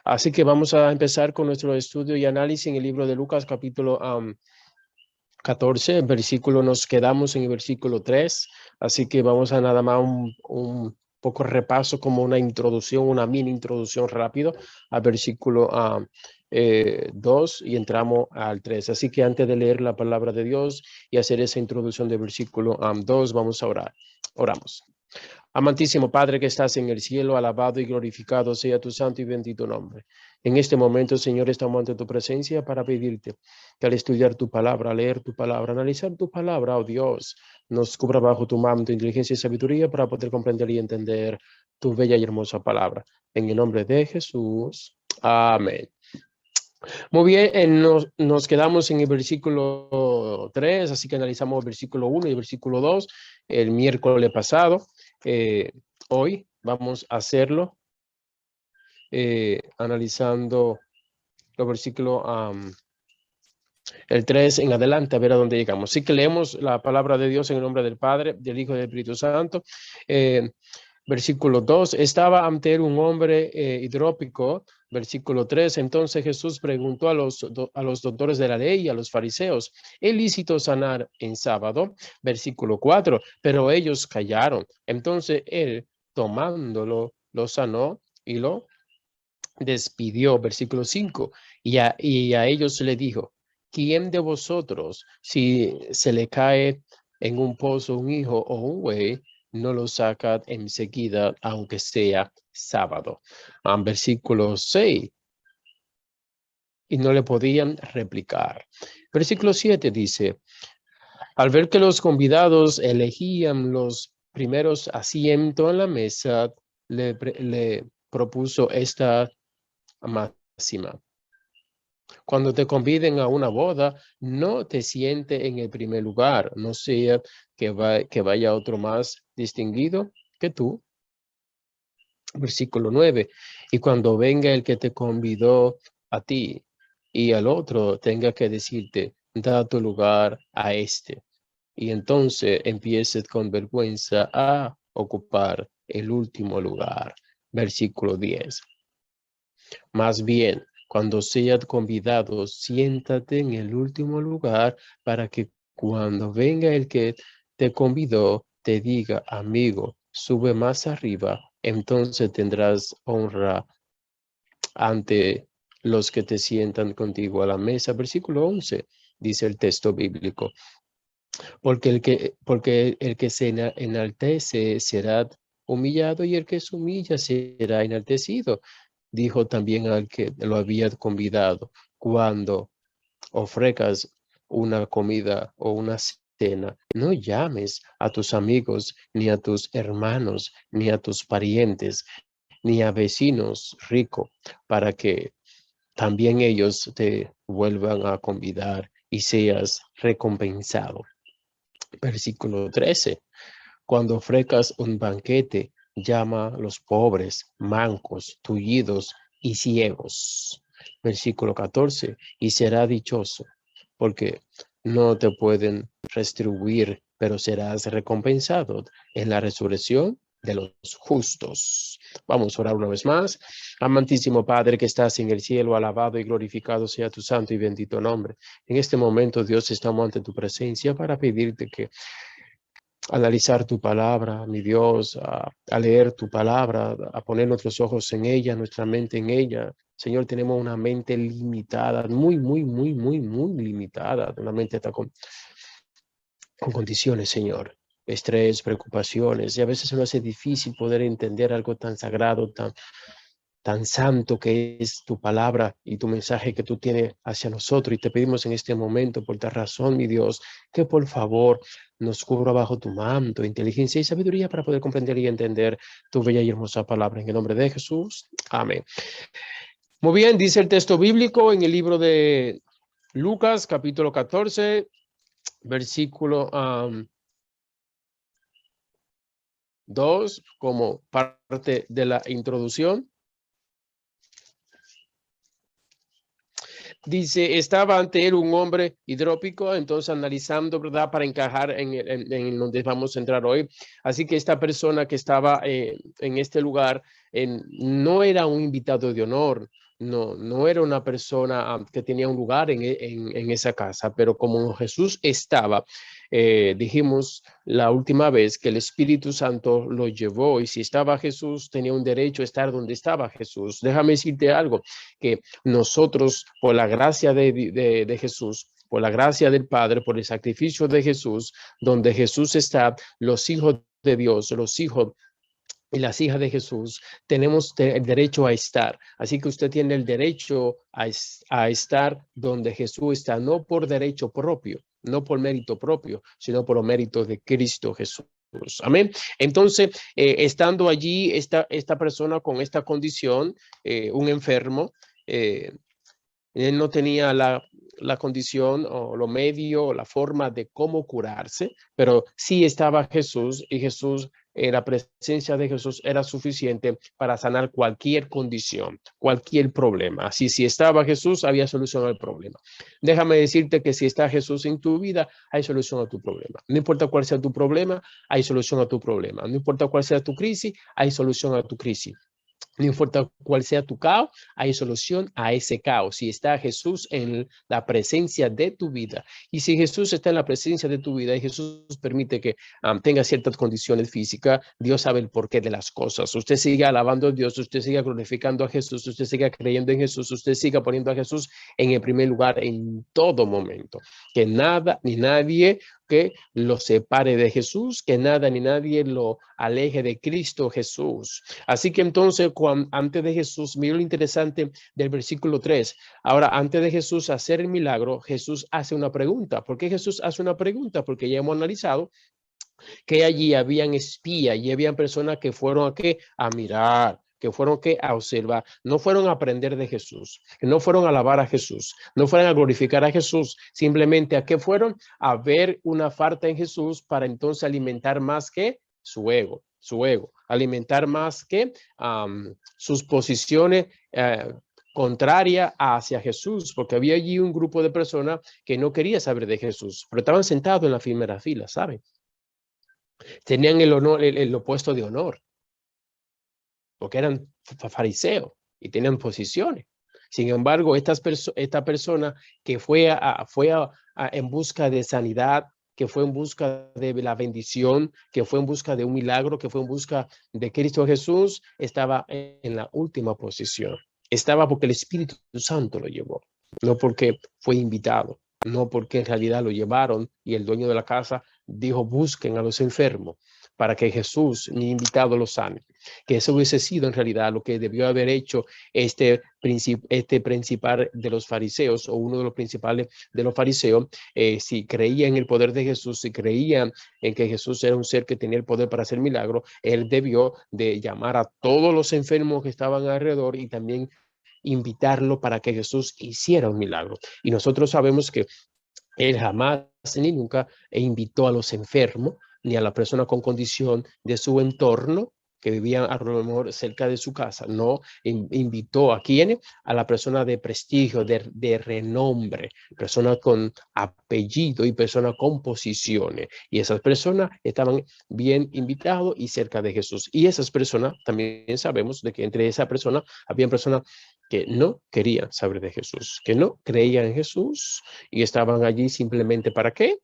Así que vamos a empezar con nuestro estudio y análisis en el libro de Lucas, capítulo 14, versículo, nos quedamos en el versículo 3, así que vamos a nada más un poco repaso, como una introducción, una mini introducción rápido al versículo 2 y entramos al 3. Así que antes de leer la palabra de Dios y hacer esa introducción del versículo 2, vamos a orar. Oramos. Amantísimo Padre que estás en el cielo, alabado y glorificado sea tu santo y bendito nombre. En este momento, Señor, estamos ante tu presencia para pedirte que al estudiar tu palabra, leer tu palabra, analizar tu palabra, oh Dios, nos cubra bajo tu manto, inteligencia y sabiduría para poder comprender y entender tu bella y hermosa palabra. En el nombre de Jesús. Amén. Muy bien, nos quedamos en el versículo 3, así que analizamos el versículo 1 y el versículo 2 el miércoles pasado. Hoy vamos a hacerlo analizando los versículos el 3 en adelante, a ver a dónde llegamos. Así que leemos la palabra de Dios en el nombre del Padre, del Hijo y del Espíritu Santo. Versículo 2, estaba ante él un hombre hidrópico. Versículo 3, entonces Jesús preguntó a los doctores de la ley y a los fariseos, ¿es lícito sanar en sábado? Versículo 4, pero ellos callaron. Entonces él, tomándolo, lo sanó y lo despidió. Versículo 5, y a ellos le dijo, ¿quién de vosotros, si se le cae en un pozo un hijo o un buey, no lo saca enseguida, aunque sea sábado? Versículo 6, y no le podían replicar. Versículo 7 dice, al ver que los convidados elegían los primeros asientos en la mesa, le propuso esta máxima. Cuando te conviden a una boda, no te sientes en el primer lugar, no sea que vaya otro más distinguido que tú. Versículo 9. Y cuando venga el que te convidó a ti y al otro, tenga que decirte, da tu lugar a este. Y entonces empieces con vergüenza a ocupar el último lugar. Versículo 10. Más bien, cuando seas convidado, siéntate en el último lugar para que cuando venga el que te convidó, te diga, amigo, sube más arriba, entonces tendrás honra ante los que te sientan contigo a la mesa. Versículo 11, dice el texto bíblico. Porque el que se enaltece será humillado y el que se humilla será enaltecido. Dijo también al que lo había convidado, cuando ofrezcas una comida o una cena, no llames a tus amigos, ni a tus hermanos, ni a tus parientes, ni a vecinos ricos, para que también ellos te vuelvan a convidar y seas recompensado. Versículo 13. Cuando ofrezcas un banquete, llama a los pobres, mancos, tullidos y ciegos. Versículo 14. Y será dichoso, porque no te pueden retribuir, pero serás recompensado en la resurrección de los justos. Vamos a orar una vez más. Amantísimo Padre que estás en el cielo, alabado y glorificado sea tu santo y bendito nombre. En este momento, Dios, estamos ante tu presencia para pedirte que analizar tu palabra, mi Dios, a leer tu palabra, a poner nuestros ojos en ella, nuestra mente en ella. Señor, tenemos una mente limitada, muy limitada. La mente está con condiciones, Señor. Estrés, preocupaciones, y a veces se nos hace difícil poder entender algo tan sagrado, tan santo que es tu palabra y tu mensaje que tú tienes hacia nosotros. Y te pedimos en este momento, por tal razón, mi Dios, que por favor nos cubra bajo tu manto, inteligencia y sabiduría para poder comprender y entender tu bella y hermosa palabra. En el nombre de Jesús. Amén. Muy bien, dice el texto bíblico en el libro de Lucas, capítulo 14, versículo 2, como parte de la introducción. Dice, estaba ante él un hombre hidrópico, entonces analizando, ¿verdad? Para encajar en donde vamos a entrar hoy. Así que esta persona que estaba en este lugar no era un invitado de honor, no era una persona que tenía un lugar en esa casa, pero como Jesús estaba, dijimos la última vez que el Espíritu Santo lo llevó, y si estaba Jesús, tenía un derecho a estar donde estaba Jesús. Déjame decirte algo, que nosotros, por la gracia de Jesús, por la gracia del Padre, por el sacrificio de Jesús, donde Jesús está, los hijos de Dios, los hijos y las hijas de Jesús, tenemos el derecho a estar. Así que usted tiene el derecho a estar donde Jesús está, no por derecho propio, no por mérito propio, sino por los méritos de Cristo Jesús. Amén. Entonces, estando allí, esta persona con esta condición, un enfermo, él no tenía la condición o lo medio o la forma de cómo curarse, pero sí estaba Jesús, y Jesús, la presencia de Jesús era suficiente para sanar cualquier condición, cualquier problema. Así, si estaba Jesús, había solución al problema. Déjame decirte que si está Jesús en tu vida, hay solución a tu problema. No importa cuál sea tu problema, hay solución a tu problema. No importa cuál sea tu crisis, hay solución a tu crisis. No importa cuál sea tu caos, hay solución a ese caos. Si está Jesús en la presencia de tu vida, y si Jesús está en la presencia de tu vida y Jesús permite que tenga ciertas condiciones físicas, Dios sabe el porqué de las cosas. Usted siga alabando a Dios, usted siga glorificando a Jesús, usted siga creyendo en Jesús, usted siga poniendo a Jesús en el primer lugar en todo momento. Que nada ni nadie que lo separe de Jesús, que nada ni nadie lo aleje de Cristo Jesús. Así que entonces, antes de Jesús, mira lo interesante del versículo 3. Ahora, antes de Jesús hacer el milagro, Jesús hace una pregunta. ¿Por qué Jesús hace una pregunta? Porque ya hemos analizado que allí habían espías y habían personas que fueron a mirar, que fueron a observar, no fueron a aprender de Jesús, no fueron a alabar a Jesús, no fueron a glorificar a Jesús, simplemente a qué fueron a ver una falta en Jesús para entonces alimentar más que su ego, alimentar más que sus posiciones contraria hacia Jesús, porque había allí un grupo de personas que no quería saber de Jesús, pero estaban sentados en la primera fila, ¿saben? Tenían el honor, el opuesto de honor, porque eran fariseos y tenían posiciones. Sin embargo, esta persona que fue en busca de sanidad, que fue en busca de la bendición, que fue en busca de un milagro, que fue en busca de Cristo Jesús, estaba en la última posición. Estaba porque el Espíritu Santo lo llevó, no porque fue invitado, no porque en realidad lo llevaron y el dueño de la casa dijo busquen a los enfermos para que Jesús, ni invitado, los sane. Que eso hubiese sido en realidad lo que debió haber hecho este principal de los fariseos, o uno de los principales de los fariseos, si creía en el poder de Jesús, si creía en que Jesús era un ser que tenía el poder para hacer milagros, él debió de llamar a todos los enfermos que estaban alrededor y también invitarlo para que Jesús hiciera un milagro. Y nosotros sabemos que él jamás ni nunca invitó a los enfermos ni a la persona con condición de su entorno que vivían a lo mejor cerca de su casa. No, invitó a quienes, a la persona de prestigio, de renombre, personas con apellido y personas con posiciones. Y esas personas estaban bien invitados y cerca de Jesús. Y esas personas, también sabemos de que entre esas personas había personas que no querían saber de Jesús, que no creían en Jesús y estaban allí simplemente ¿para qué?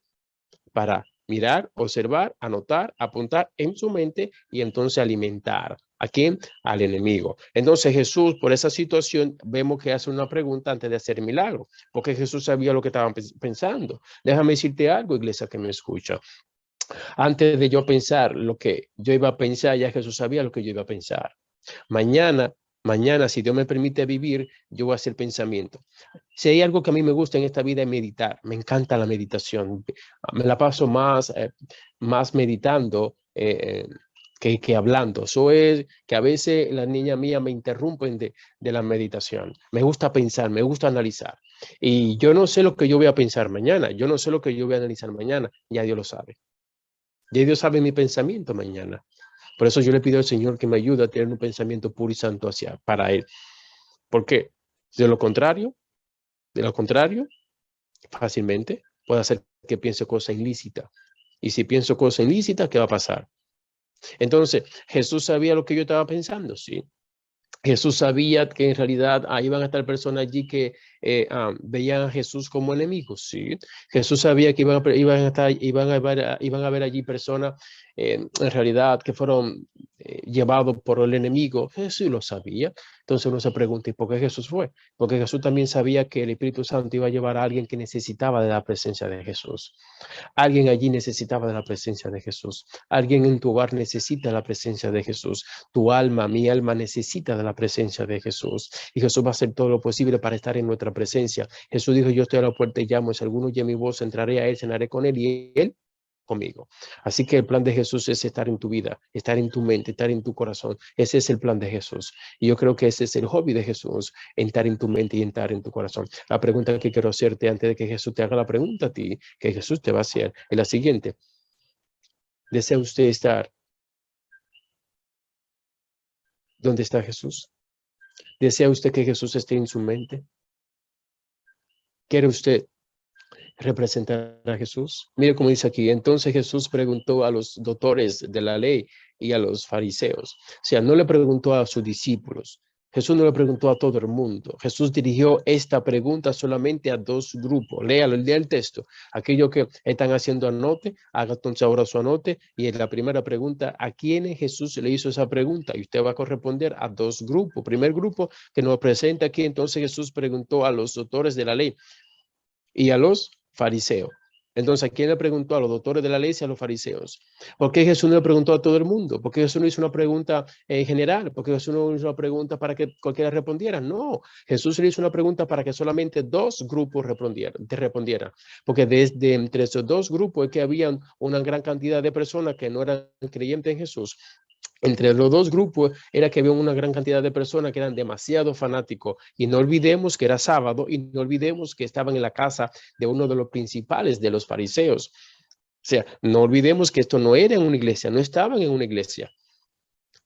Para mirar, observar, anotar, apuntar en su mente y entonces alimentar. ¿A quién? Al enemigo. Entonces Jesús, por esa situación, vemos que hace una pregunta antes de hacer el milagro, porque Jesús sabía lo que estaban pensando. Déjame decirte algo, iglesia que me escucha. Antes de yo pensar lo que yo iba a pensar, ya Jesús sabía lo que yo iba a pensar. Mañana, si Dios me permite vivir, yo voy a hacer pensamiento. Si hay algo que a mí me gusta en esta vida es meditar. Me encanta la meditación. Me la paso más meditando que hablando. Eso es que a veces las niñas mías me interrumpen de la meditación. Me gusta pensar, me gusta analizar. Y yo no sé lo que yo voy a pensar mañana. Yo no sé lo que yo voy a analizar mañana. Ya Dios lo sabe. Ya Dios sabe mi pensamiento mañana. Por eso yo le pido al Señor que me ayude a tener un pensamiento puro y santo para Él. ¿Por qué? De lo contrario, fácilmente puede hacer que piense cosa ilícita. Y si pienso cosa ilícita, ¿qué va a pasar? Entonces, ¿Jesús sabía lo que yo estaba pensando? Sí. Jesús sabía que en realidad iban a estar personas allí que veían a Jesús como enemigo, sí. Jesús sabía que iban a ver allí personas en realidad que fueron llevados por el enemigo. Jesús lo sabía. Entonces uno se pregunta, ¿y por qué Jesús fue? Porque Jesús también sabía que el Espíritu Santo iba a llevar a alguien que necesitaba de la presencia de Jesús. Alguien allí necesitaba de la presencia de Jesús. Alguien en tu hogar necesita la presencia de Jesús. Tu alma, mi alma necesita de la presencia de Jesús. Y Jesús va a hacer todo lo posible para estar en nuestra presencia. Jesús dijo, yo estoy a la puerta y llamo. Si alguno oye mi voz, entraré a él, cenaré con él y él conmigo. Así que el plan de Jesús es estar en tu vida, estar en tu mente, estar en tu corazón. Ese es el plan de Jesús. Y yo creo que ese es el hobby de Jesús, entrar en tu mente y entrar en tu corazón. La pregunta que quiero hacerte antes de que Jesús te haga la pregunta a ti, que Jesús te va a hacer, es la siguiente. ¿Desea usted estar donde está Jesús? ¿Desea usted que Jesús esté en su mente? ¿Quiere usted representar a Jesús? Mire cómo dice aquí. Entonces Jesús preguntó a los doctores de la ley y a los fariseos. O sea, no le preguntó a sus discípulos. Jesús no le preguntó a todo el mundo. Jesús dirigió esta pregunta solamente a dos grupos. Léalo, lea el texto. Aquellos que están haciendo anote, haga entonces ahora su anote. Y en la primera pregunta, ¿a quién Jesús le hizo esa pregunta? Y usted va a corresponder a dos grupos. Primer grupo que nos presenta aquí, entonces Jesús preguntó a los doctores de la ley y a los fariseos. Entonces, ¿a quién le preguntó? A los doctores de la ley y a los fariseos. ¿Por qué Jesús no le preguntó a todo el mundo? ¿Por qué Jesús no hizo una pregunta en general? ¿Por qué Jesús no hizo una pregunta para que cualquiera respondiera? No, Jesús le hizo una pregunta para que solamente dos grupos respondieran. Porque desde entre esos dos grupos es que había una gran cantidad de personas que no eran creyentes en Jesús. Entre los dos grupos era que había una gran cantidad de personas que eran demasiado fanáticos. Y no olvidemos que era sábado y no olvidemos que estaban en la casa de uno de los principales de los fariseos. O sea, no olvidemos que esto no era en una iglesia, no estaban en una iglesia.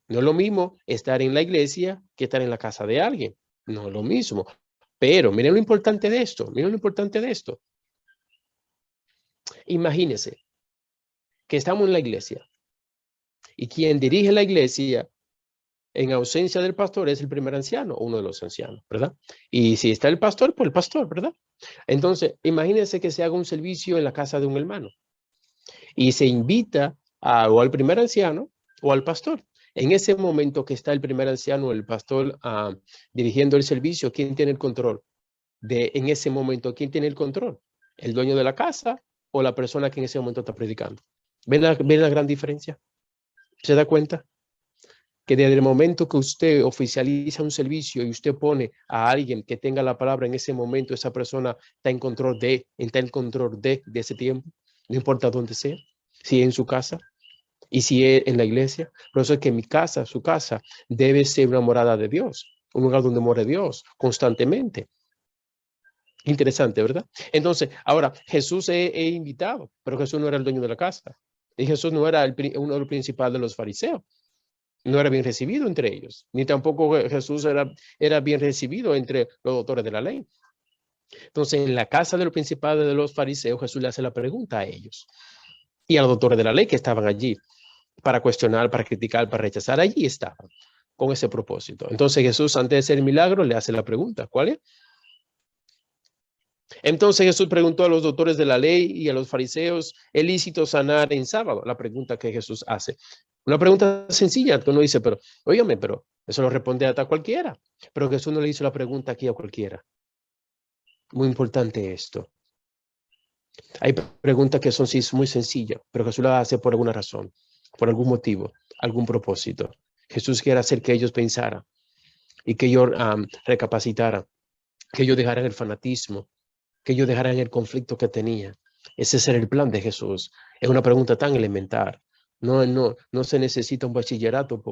No es lo mismo estar en la iglesia que estar en la casa de alguien. No es lo mismo. Pero miren lo importante de esto, miren lo importante de esto. Imagínense que estamos en la iglesia y quien dirige la iglesia en ausencia del pastor es el primer anciano, uno de los ancianos, ¿verdad? Y si está el pastor, pues el pastor, ¿verdad? Entonces, imagínense que se haga un servicio en la casa de un hermano y se invita o al primer anciano o al pastor. En ese momento que está el primer anciano o el pastor dirigiendo el servicio, ¿quién tiene el control? En ese momento, ¿quién tiene el control? ¿El dueño de la casa o la persona que en ese momento está predicando? ¿Ven la gran diferencia? ¿Se da cuenta? Que desde el momento que usted oficializa un servicio y usted pone a alguien que tenga la palabra en ese momento, esa persona está en control de ese tiempo, no importa dónde sea, si es en su casa y si es en la iglesia. Por eso es que mi casa, su casa, debe ser una morada de Dios, un lugar donde more Dios constantemente. Interesante, ¿verdad? Entonces, ahora, Jesús es invitado, pero Jesús no era el dueño de la casa. Y Jesús no era uno de los principales de los fariseos. No era bien recibido entre ellos, ni tampoco Jesús era bien recibido entre los doctores de la ley. Entonces, en la casa de los principales de los fariseos, Jesús le hace la pregunta a ellos y a los doctores de la ley que estaban allí para cuestionar, para criticar, para rechazar. Allí estaban con ese propósito. Entonces, Jesús, antes de hacer el milagro, le hace la pregunta. ¿Cuál es? Entonces Jesús preguntó a los doctores de la ley y a los fariseos, ¿es lícito sanar en sábado? La pregunta que Jesús hace. Una pregunta sencilla, tú no dices, pero, óyame, pero eso lo responde hasta cualquiera. Pero Jesús no le hizo la pregunta aquí a cualquiera. Muy importante esto. Hay preguntas que son sí muy sencillas, pero Jesús las hace por alguna razón, por algún motivo, algún propósito. Jesús quiere hacer que ellos pensaran y que ellos recapacitaran, que ellos dejaran el fanatismo, que ellos dejaran el conflicto que tenía. Ese es el plan de Jesús. Es una pregunta tan elemental. No se necesita un bachillerato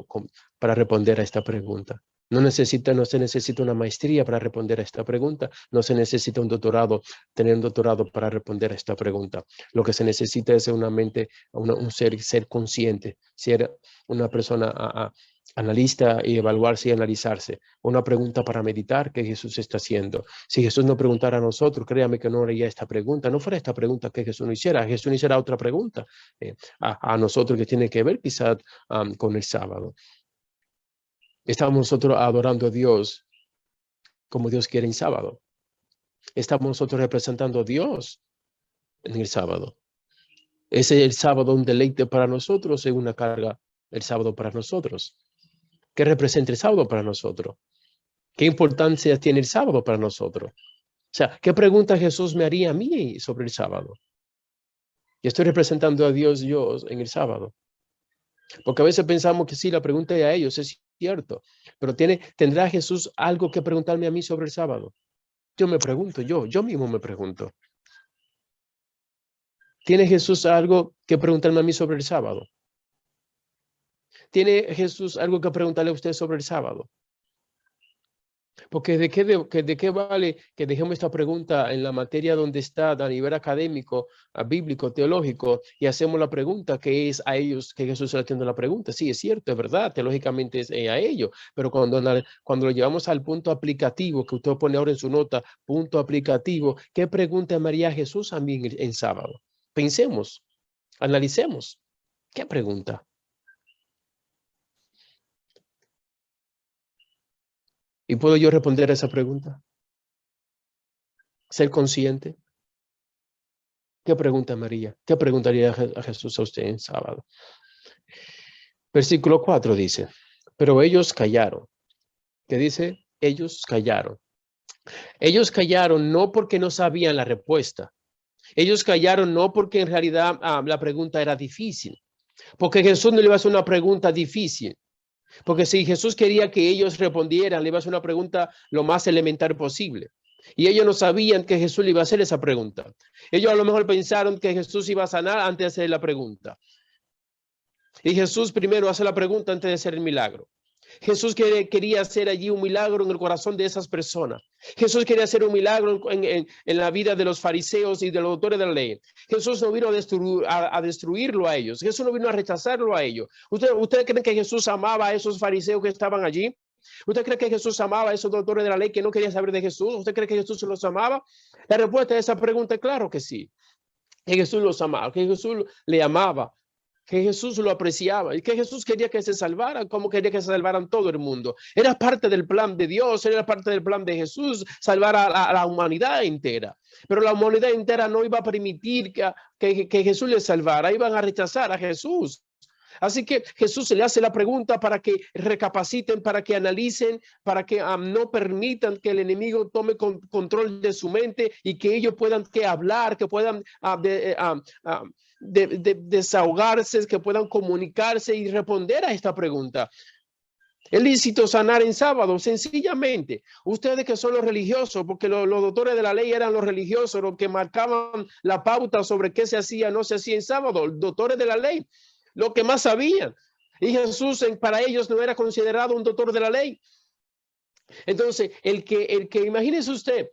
para responder a esta pregunta. No se necesita una maestría para responder a esta pregunta. No se necesita un doctorado, tener un doctorado para responder a esta pregunta. Lo que se necesita es una mente, un ser consciente, ser una persona analista y evaluarse y analizarse. Una pregunta para meditar que Jesús está haciendo. Si Jesús no preguntara a nosotros, créame que no haría esta pregunta. No fuera esta pregunta que Jesús no hiciera. Jesús no hiciera otra pregunta a nosotros que tiene que ver quizás con el sábado. Estamos nosotros adorando a Dios como Dios quiere en sábado. Estamos nosotros representando a Dios en el sábado. ¿Es el sábado un deleite para nosotros? ¿Es una carga el sábado para nosotros? ¿Qué representa el sábado para nosotros? ¿Qué importancia tiene el sábado para nosotros? O sea, ¿qué pregunta Jesús me haría a mí sobre el sábado? Y estoy representando a Dios yo en el sábado. Porque a veces pensamos que sí, la pregunta es a ellos, es cierto. Pero ¿tendrá Jesús algo que preguntarme a mí sobre el sábado? Yo me pregunto, yo mismo me pregunto. ¿Tiene Jesús algo que preguntarme a mí sobre el sábado? ¿Tiene Jesús algo que preguntarle a usted sobre el sábado? Porque ¿de qué vale que dejemos esta pregunta en la materia donde está a nivel académico, bíblico, teológico, y hacemos la pregunta que es a ellos que Jesús le atiende la pregunta? Sí, es cierto, es verdad, teológicamente es a ellos, pero cuando lo llevamos al punto aplicativo, que usted pone ahora en su nota, punto aplicativo, ¿qué pregunta María Jesús a mí en sábado? Pensemos, analicemos. ¿Qué pregunta? ¿Y puedo yo responder a esa pregunta? ¿Ser consciente? ¿Qué pregunta María? ¿Qué preguntaría a Jesús a usted en sábado? Versículo 4 dice, pero ellos callaron. ¿Qué dice? Ellos callaron. Ellos callaron no porque no sabían la respuesta. Ellos callaron no porque en realidad la pregunta era difícil. Porque Jesús no le iba a hacer una pregunta difícil. Porque si Jesús quería que ellos respondieran, le iba a hacer una pregunta lo más elemental posible. Y ellos no sabían que Jesús le iba a hacer esa pregunta. Ellos a lo mejor pensaron que Jesús iba a sanar antes de hacer la pregunta. Y Jesús primero hace la pregunta antes de hacer el milagro. Jesús quería hacer allí un milagro en el corazón de esas personas. Jesús quería hacer un milagro en la vida de los fariseos y de los doctores de la ley. Jesús no vino a destruirlo a ellos. Jesús no vino a rechazarlo a ellos. ¿Ustedes creen que Jesús amaba a esos fariseos que estaban allí? ¿Usted cree que Jesús amaba a esos doctores de la ley que no querían saber de Jesús? ¿Usted cree que Jesús los amaba? La respuesta a esa pregunta es claro que sí. Que Jesús los amaba, que Jesús le amaba, que Jesús lo apreciaba y que Jesús quería que se salvara, como quería que se salvaran todo el mundo. Era parte del plan de Dios, era parte del plan de Jesús, salvar a la humanidad entera. Pero la humanidad entera no iba a permitir que Jesús les salvara, iban a rechazar a Jesús. Así que Jesús le hace la pregunta para que recapaciten, para que analicen, para que no permitan que el enemigo tome control de su mente y que ellos puedan hablar, que puedan desahogarse, que puedan comunicarse y responder a esta pregunta. ¿Es lícito sanar en sábado? Sencillamente, ustedes que son los religiosos, porque los doctores de la ley eran los religiosos, los que marcaban la pauta sobre qué se hacía, no se hacía en sábado, los doctores de la ley, lo que más sabían. Y Jesús para ellos no era considerado un doctor de la ley. Entonces, el que imagínese usted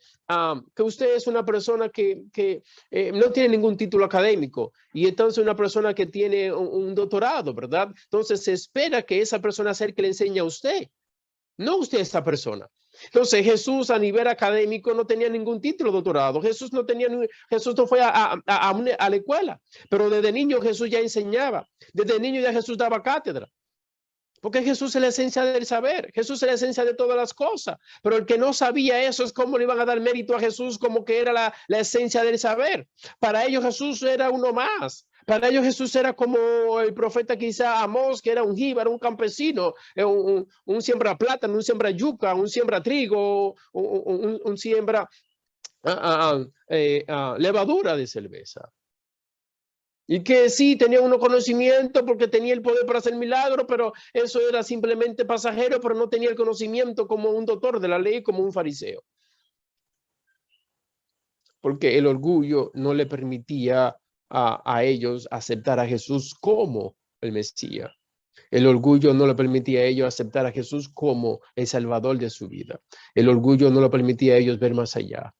que usted es una persona que no tiene ningún título académico y entonces una persona que tiene un doctorado, ¿verdad? Entonces se espera que esa persona sea el que le enseñe a usted, no usted a esa persona. Entonces Jesús a nivel académico no tenía ningún título de doctorado. Jesús no fue a la escuela, pero desde niño Jesús ya enseñaba. Desde niño ya Jesús daba cátedra. Porque Jesús es la esencia del saber. Jesús es la esencia de todas las cosas. Pero el que no sabía eso es como le iban a dar mérito a Jesús como que era la esencia del saber. Para ellos Jesús era uno más. Para ellos Jesús era como el profeta quizá Amós, que era un jíbaro, un campesino, un siembra plátano, un siembra yuca, un siembra trigo, un siembra levadura de cerveza. Y que sí tenía unos conocimientos porque tenía el poder para hacer milagros, pero eso era simplemente pasajero, pero no tenía el conocimiento como un doctor de la ley, como un fariseo. Porque el orgullo no le permitía a ellos aceptar a Jesús como el Mesías. El orgullo no le permitía a ellos aceptar a Jesús como el Salvador de su vida. El orgullo no le permitía a ellos ver más allá.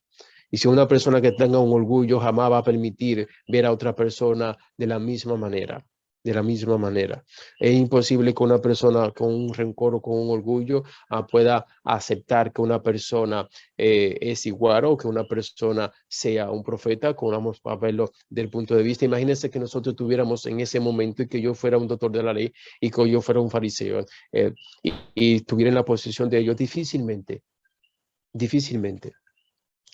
Y si una persona que tenga un orgullo jamás va a permitir ver a otra persona de la misma manera. De la misma manera, es imposible que una persona con un rencor o con un orgullo pueda aceptar que una persona es igual o que una persona sea un profeta, como vamos a verlo del punto de vista. Imagínense que nosotros tuviéramos en ese momento y que yo fuera un doctor de la ley y que yo fuera un fariseo y estuviera en la posición de ellos, difícilmente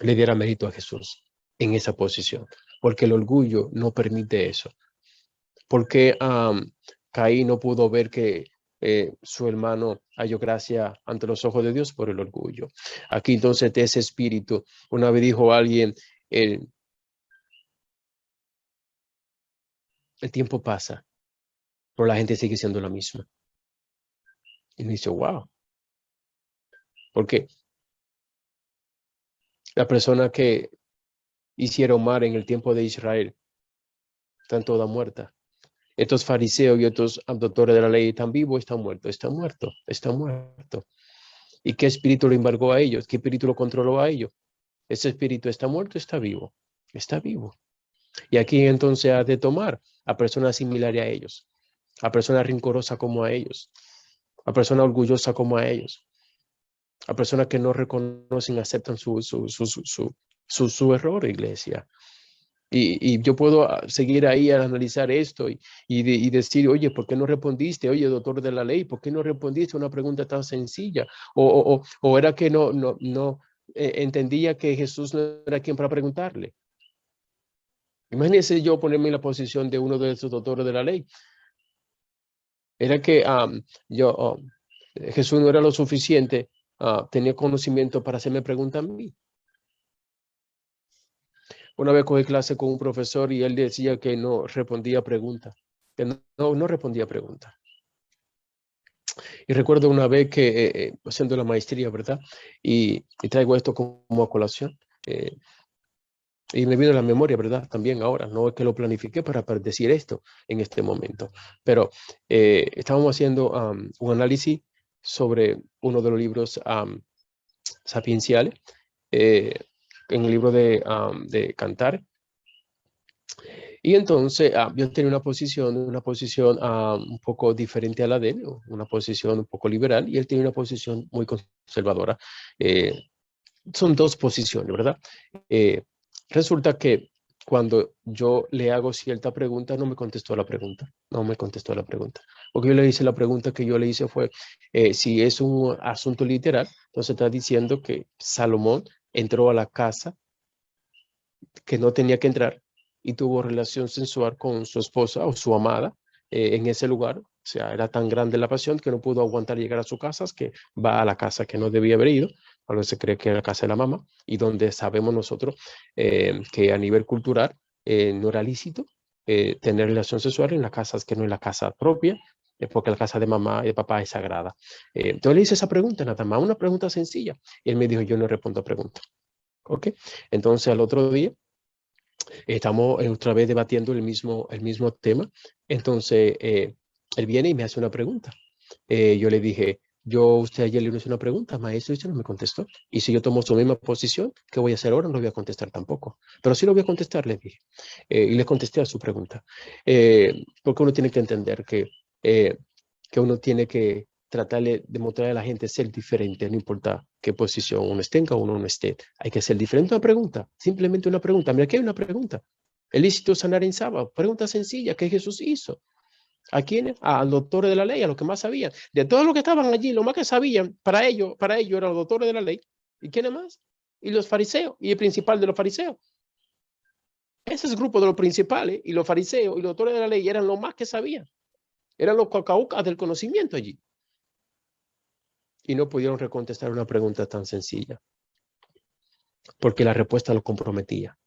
le diera mérito a Jesús en esa posición, porque el orgullo no permite eso. Porque Caín no pudo ver que su hermano halló gracia ante los ojos de Dios por el orgullo. Aquí entonces de ese espíritu, una vez dijo alguien, el, el tiempo pasa, pero la gente sigue siendo la misma. Y me dice, wow, porque la persona que hicieron mal en el tiempo de Israel están todas muertas. Estos fariseos y estos doctores de la ley están vivos, están muertos, están muertos, están muertos. ¿Y qué espíritu lo embargó a ellos? ¿Qué espíritu lo controló a ellos? Ese espíritu está muerto, está vivo, está vivo. Y aquí entonces ha de tomar a personas similares a ellos, a personas rincorosas como a ellos, a personas orgullosas como a ellos, a personas que no reconocen, aceptan su error, iglesia. Y yo puedo seguir ahí a analizar esto y decir, oye, ¿por qué no respondiste? Oye, doctor de la ley, ¿por qué no respondiste a una pregunta tan sencilla? O era que no entendía que Jesús no era quien para preguntarle. Imagínese yo ponerme en la posición de uno de esos doctores de la ley. Era que Jesús no era lo suficiente, tenía conocimiento para hacerme preguntas a mí. Una vez cogí clase con un profesor y él decía que no respondía preguntas, que no respondía preguntas. Y recuerdo una vez que haciendo la maestría, ¿verdad? Y traigo esto como a colación. Y me vino a la memoria, ¿verdad? También ahora, no es que lo planifiqué para decir esto en este momento, pero estábamos haciendo un análisis sobre uno de los libros sapienciales, eh, en el libro de Cantar. Y entonces yo tenía una posición un poco diferente a la de él, una posición un poco liberal, y él tiene una posición muy conservadora. Son dos posiciones, ¿verdad? Eh, Resulta que cuando yo le hago cierta pregunta, no me contestó la pregunta, no me contestó la pregunta. Porque yo le hice la pregunta que yo le hice fue, si es un asunto literal, entonces está diciendo que Salomón entró a la casa que no tenía que entrar y tuvo relación sensual con su esposa o su amada en ese lugar. O sea, era tan grande la pasión que no pudo aguantar llegar a su casa, que va a la casa que no debía haber ido, a lo que se cree que era la casa de la mamá, y donde sabemos nosotros que a nivel cultural no era lícito tener relación sexual en las casas que no es la casa propia, porque la casa de mamá y de papá es sagrada. Entonces le hice esa pregunta, nada más, una pregunta sencilla, y él me dijo, yo no respondo a preguntas. ¿Ok? Entonces al otro día estamos otra vez debatiendo el mismo tema. Entonces, él viene y me hace una pregunta. Yo le dije, usted ayer le hice una pregunta, maestro, y usted no me contestó. Y si yo tomo su misma posición, ¿qué voy a hacer ahora? No lo voy a contestar tampoco. Pero sí lo voy a contestar, le dije. Y le contesté a su pregunta. Porque uno tiene que entender que uno tiene que tratarle de mostrarle a la gente ser diferente, no importa qué posición uno tenga o uno no esté. Hay que ser diferente. Una pregunta, simplemente una pregunta. Mira, aquí hay una pregunta. ¿Es lícito sanar en sábado? Pregunta sencilla, ¿qué Jesús hizo? ¿A quiénes? Al doctores de la ley, a los que más sabían. De todos los que estaban allí, lo más que sabían, para ellos eran los doctores de la ley. ¿Y quiénes más? Y los fariseos, y el principal de los fariseos. Ese es el grupo de los principales, y los fariseos y los doctores de la ley eran los más que sabían. Eran los cacaucas del conocimiento allí. Y no pudieron recontestar una pregunta tan sencilla, porque la respuesta lo comprometía.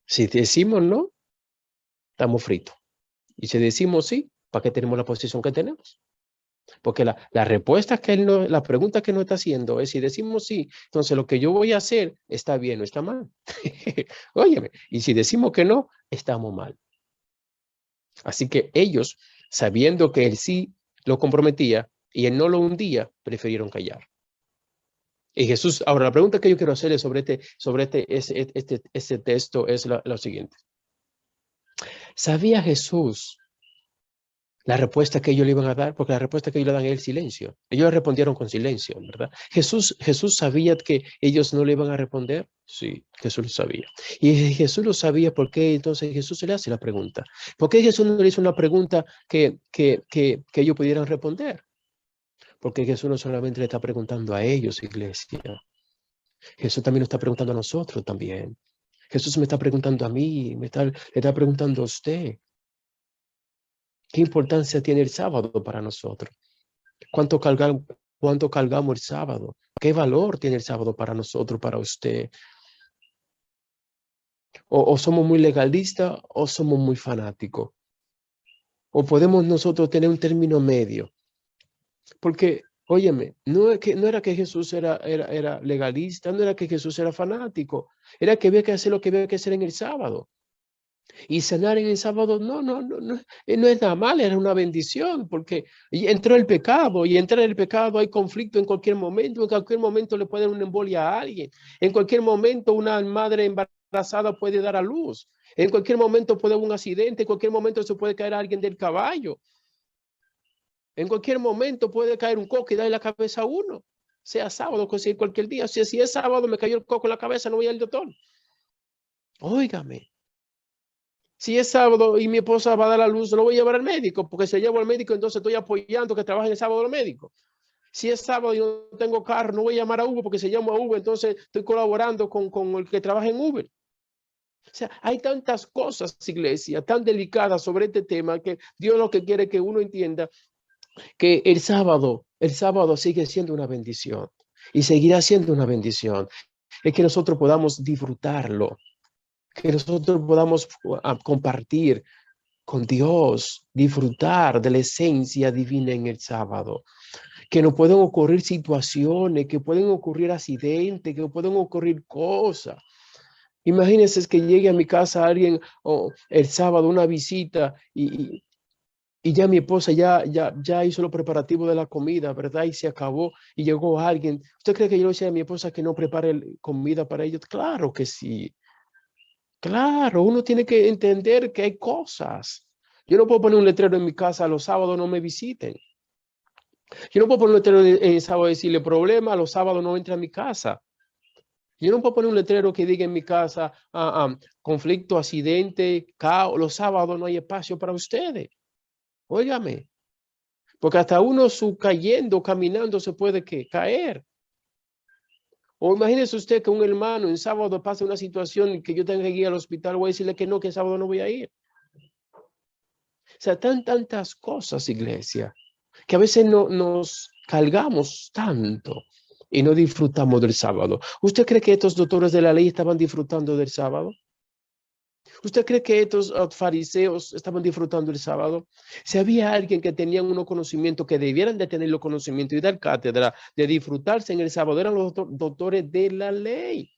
Si decimos no, estamos fritos. Y si decimos sí, ¿para qué tenemos la posición que tenemos? Porque la respuesta que él no, la pregunta que nos está haciendo es si decimos sí, entonces lo que yo voy a hacer está bien o está mal. Óyeme, y si decimos que no, estamos mal. Así que ellos, sabiendo que él sí lo comprometía y él no lo hundía, prefirieron callar. Y Jesús, ahora la pregunta que yo quiero hacerle sobre este texto es lo siguiente. ¿Sabía Jesús la respuesta que ellos le iban a dar? Porque la respuesta que ellos le dan es el silencio. Ellos le respondieron con silencio, ¿verdad? Jesús sabía que ellos no le iban a responder. Sí, Jesús lo sabía. Y Jesús lo sabía porque entonces Jesús se le hace la pregunta. ¿Por qué Jesús no le hizo una pregunta que ellos pudieran responder? Porque Jesús no solamente le está preguntando a ellos, iglesia. Jesús también nos está preguntando a nosotros también. Jesús me está preguntando a mí, le está preguntando a usted. ¿Qué importancia tiene el sábado para nosotros? ¿Cuánto cargamos el sábado? ¿Qué valor tiene el sábado para nosotros, para usted? O somos muy legalistas o somos muy fanáticos. O podemos nosotros tener un término medio. Porque, óyeme, no era que Jesús era legalista, no era que Jesús era fanático. Era que había que hacer lo que había que hacer en el sábado. Y cenar en el sábado no es nada mal, era una bendición, porque entró el pecado, y entrar en el pecado hay conflicto en cualquier momento le puede dar una embolia a alguien, en cualquier momento una madre embarazada puede dar a luz, en cualquier momento puede haber un accidente, en cualquier momento se puede caer alguien del caballo, en cualquier momento puede caer un coco y darle la cabeza a uno, sea sábado, cualquier día. Si es sábado me cayó el coco en la cabeza, no voy al doctor. Óigame. Si es sábado y mi esposa va a dar a luz, no voy a llevar al médico, porque si llevo al médico, entonces estoy apoyando que trabajen el sábado los médicos. Si es sábado y no tengo carro, no voy a llamar a Uber, porque si llamo a Uber, entonces estoy colaborando con el que trabaja en Uber. O sea, hay tantas cosas, iglesia, tan delicadas sobre este tema, que Dios lo que quiere que uno entienda que el sábado sigue siendo una bendición y seguirá siendo una bendición. Es que nosotros podamos disfrutarlo, que nosotros podamos compartir con Dios, disfrutar de la esencia divina en el sábado, que nos pueden ocurrir situaciones, que pueden ocurrir accidentes, que pueden ocurrir cosas. Imagínense que llegue a mi casa alguien el sábado, una visita, y ya mi esposa ya hizo los preparativos de la comida, ¿verdad? Y se acabó y llegó alguien. ¿Usted cree que yo le decía a mi esposa que no prepare comida para ellos? Claro que sí. Claro, uno tiene que entender que hay cosas. Yo no puedo poner un letrero en mi casa, los sábados no me visiten. Yo no puedo poner un letrero en el sábado y decirle problema, los sábados no entra a mi casa. Yo no puedo poner un letrero que diga en mi casa conflicto, accidente, caos, los sábados no hay espacio para ustedes. Óigame, porque hasta uno cayendo, caminando se puede caer. O imagínese usted que un hermano en sábado pasa una situación que yo tenga que ir al hospital, voy a decirle que no, que el sábado no voy a ir. O sea, tantas cosas, iglesia, que a veces nos cargamos tanto y no disfrutamos del sábado. ¿Usted cree que estos doctores de la ley estaban disfrutando del sábado? ¿Usted cree que estos fariseos estaban disfrutando el sábado? Si había alguien que tenía unos conocimientos que debieran de tener los conocimientos y dar cátedra de disfrutarse en el sábado, eran los doctores de la ley.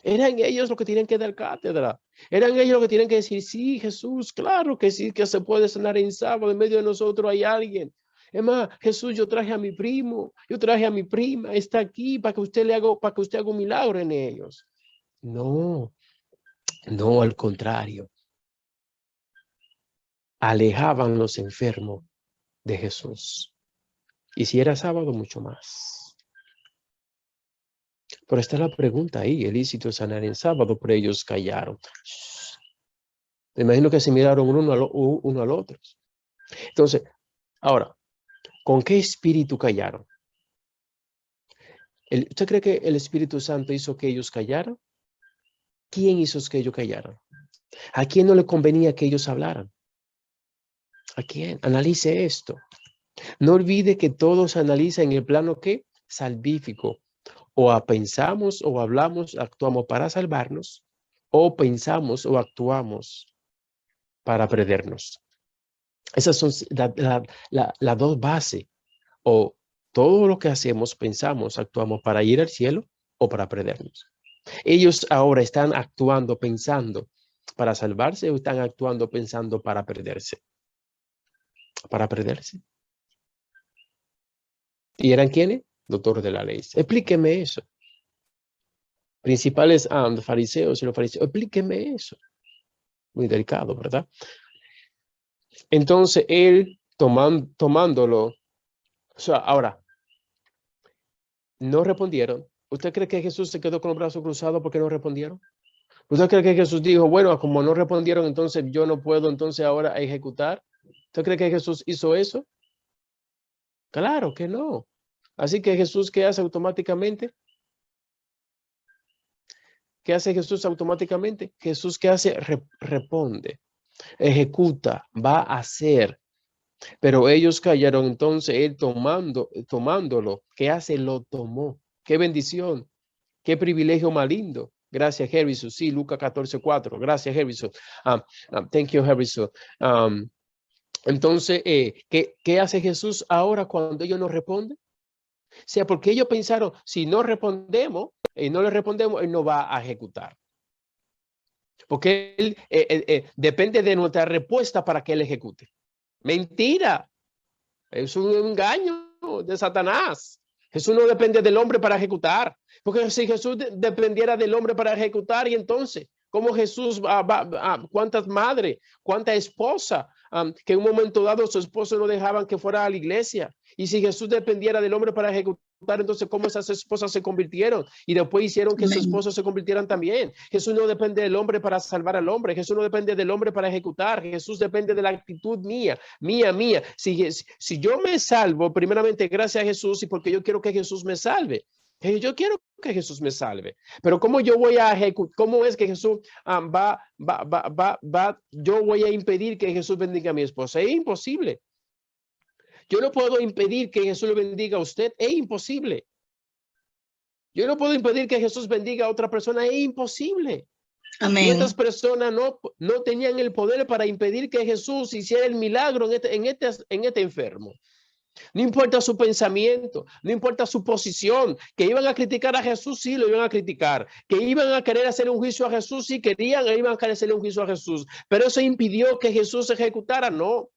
Eran ellos los que tienen que dar cátedra. Eran ellos los que tienen que decir, sí, Jesús, claro que sí, que se puede sanar en sábado. En medio de nosotros hay alguien. Es más, Jesús, yo traje a mi primo, yo traje a mi prima, está aquí para que usted haga un milagro en ellos. No, al contrario. Alejaban los enfermos de Jesús. Y si era sábado, mucho más. Pero está la pregunta ahí, ¿es lícito sanar en sábado? Pero ellos callaron. Me imagino que se miraron uno al otro. Entonces, ahora, ¿con qué espíritu callaron? ¿Usted cree que el Espíritu Santo hizo que ellos callaran? ¿Quién hizo que ellos callaran? ¿A quién no le convenía que ellos hablaran? ¿A quién? Analice esto. No olvide que todo se analiza en el plano ¿qué? Salvífico. O pensamos o hablamos, actuamos para salvarnos, o pensamos o actuamos para perdernos. Esas son las dos bases. O todo lo que hacemos, pensamos, actuamos para ir al cielo o para perdernos. Ellos ahora están actuando, pensando para salvarse o están actuando, pensando para perderse. Para perderse. ¿Y eran quiénes? Doctores de la ley. Explíqueme eso. Principales fariseos y los fariseos. Explíqueme eso. Muy delicado, ¿verdad? Entonces él tomándolo, o sea, ahora, no respondieron. ¿Usted cree que Jesús se quedó con los brazos cruzados porque no respondieron? ¿Usted cree que Jesús dijo, bueno, como no respondieron, entonces yo no puedo entonces ahora ejecutar? ¿Usted cree que Jesús hizo eso? Claro que no. Así que Jesús, ¿qué hace automáticamente? ¿Qué hace Jesús automáticamente? Jesús, ¿qué hace? Responde, ejecuta, va a hacer. Pero ellos callaron, entonces él tomándolo, ¿qué hace? Lo tomó. Qué bendición, qué privilegio más lindo. Gracias, Harrison. Sí, Lucas 14:4. Gracias, Harrison. Thank you, Harrison. Um, entonces, ¿qué hace Jesús ahora cuando ellos no responden? O sea, porque ellos pensaron, si no respondemos, no le respondemos, él no va a ejecutar. Porque él depende de nuestra respuesta para que él ejecute. Mentira. Es un engaño de Satanás. Jesús no depende del hombre para ejecutar. Porque si Jesús dependiera del hombre para ejecutar, y entonces, ¿cómo Jesús cuántas madres, cuánta esposa que en un momento dado su esposo no dejaban que fuera a la iglesia? Y si Jesús dependiera del hombre para ejecutar, entonces cómo esas esposas se convirtieron y después hicieron que sus esposos se convirtieran también. Jesús no depende del hombre para salvar al hombre. Jesús no depende del hombre para ejecutar. Jesús depende de la actitud mía. Si yo me salvo, primeramente gracias a Jesús y porque yo quiero que Jesús me salve. Yo quiero que Jesús me salve, pero ¿cómo yo voy a ejecutar? ¿Cómo es que Jesús yo voy a impedir que Jesús bendiga a mi esposa? Es imposible. Yo no puedo impedir que Jesús le bendiga a usted. Es imposible. Yo no puedo impedir que Jesús bendiga a otra persona. Es imposible. Amén. Y estas personas no tenían el poder para impedir que Jesús hiciera el milagro en este enfermo. No importa su pensamiento, no importa su posición, que iban a criticar a Jesús, sí lo iban a criticar, que iban a querer hacer un juicio a Jesús, sí querían, iban a querer hacerle un juicio a Jesús, pero eso impidió que Jesús se ejecutara, no.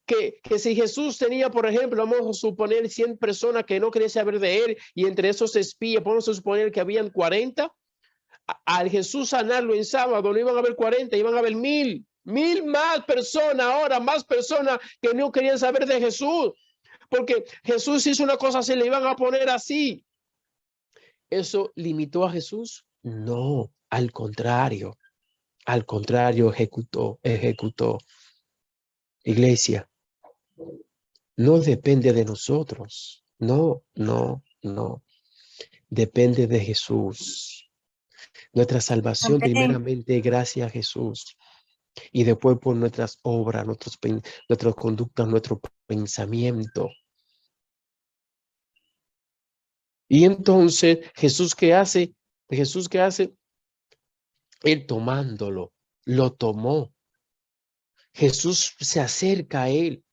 Que si Jesús tenía, por ejemplo, vamos a suponer 100 personas que no querían saber de él y entre esos espías, vamos a suponer que habían 40, al Jesús sanarlo en sábado no iban a haber 40, iban a haber 1000 más personas, ahora más personas que no querían saber de Jesús. Porque Jesús hizo una cosa así, le iban a poner así. ¿Eso limitó a Jesús? No, al contrario, ejecutó. Iglesia, no depende de nosotros, no. Depende de Jesús. Nuestra salvación primeramente gracias a Jesús y después por nuestras obras, nuestras conductas, nuestro pensamiento. Y entonces, ¿Jesús qué hace? Él tomándolo, lo tomó. Jesús se acerca a él.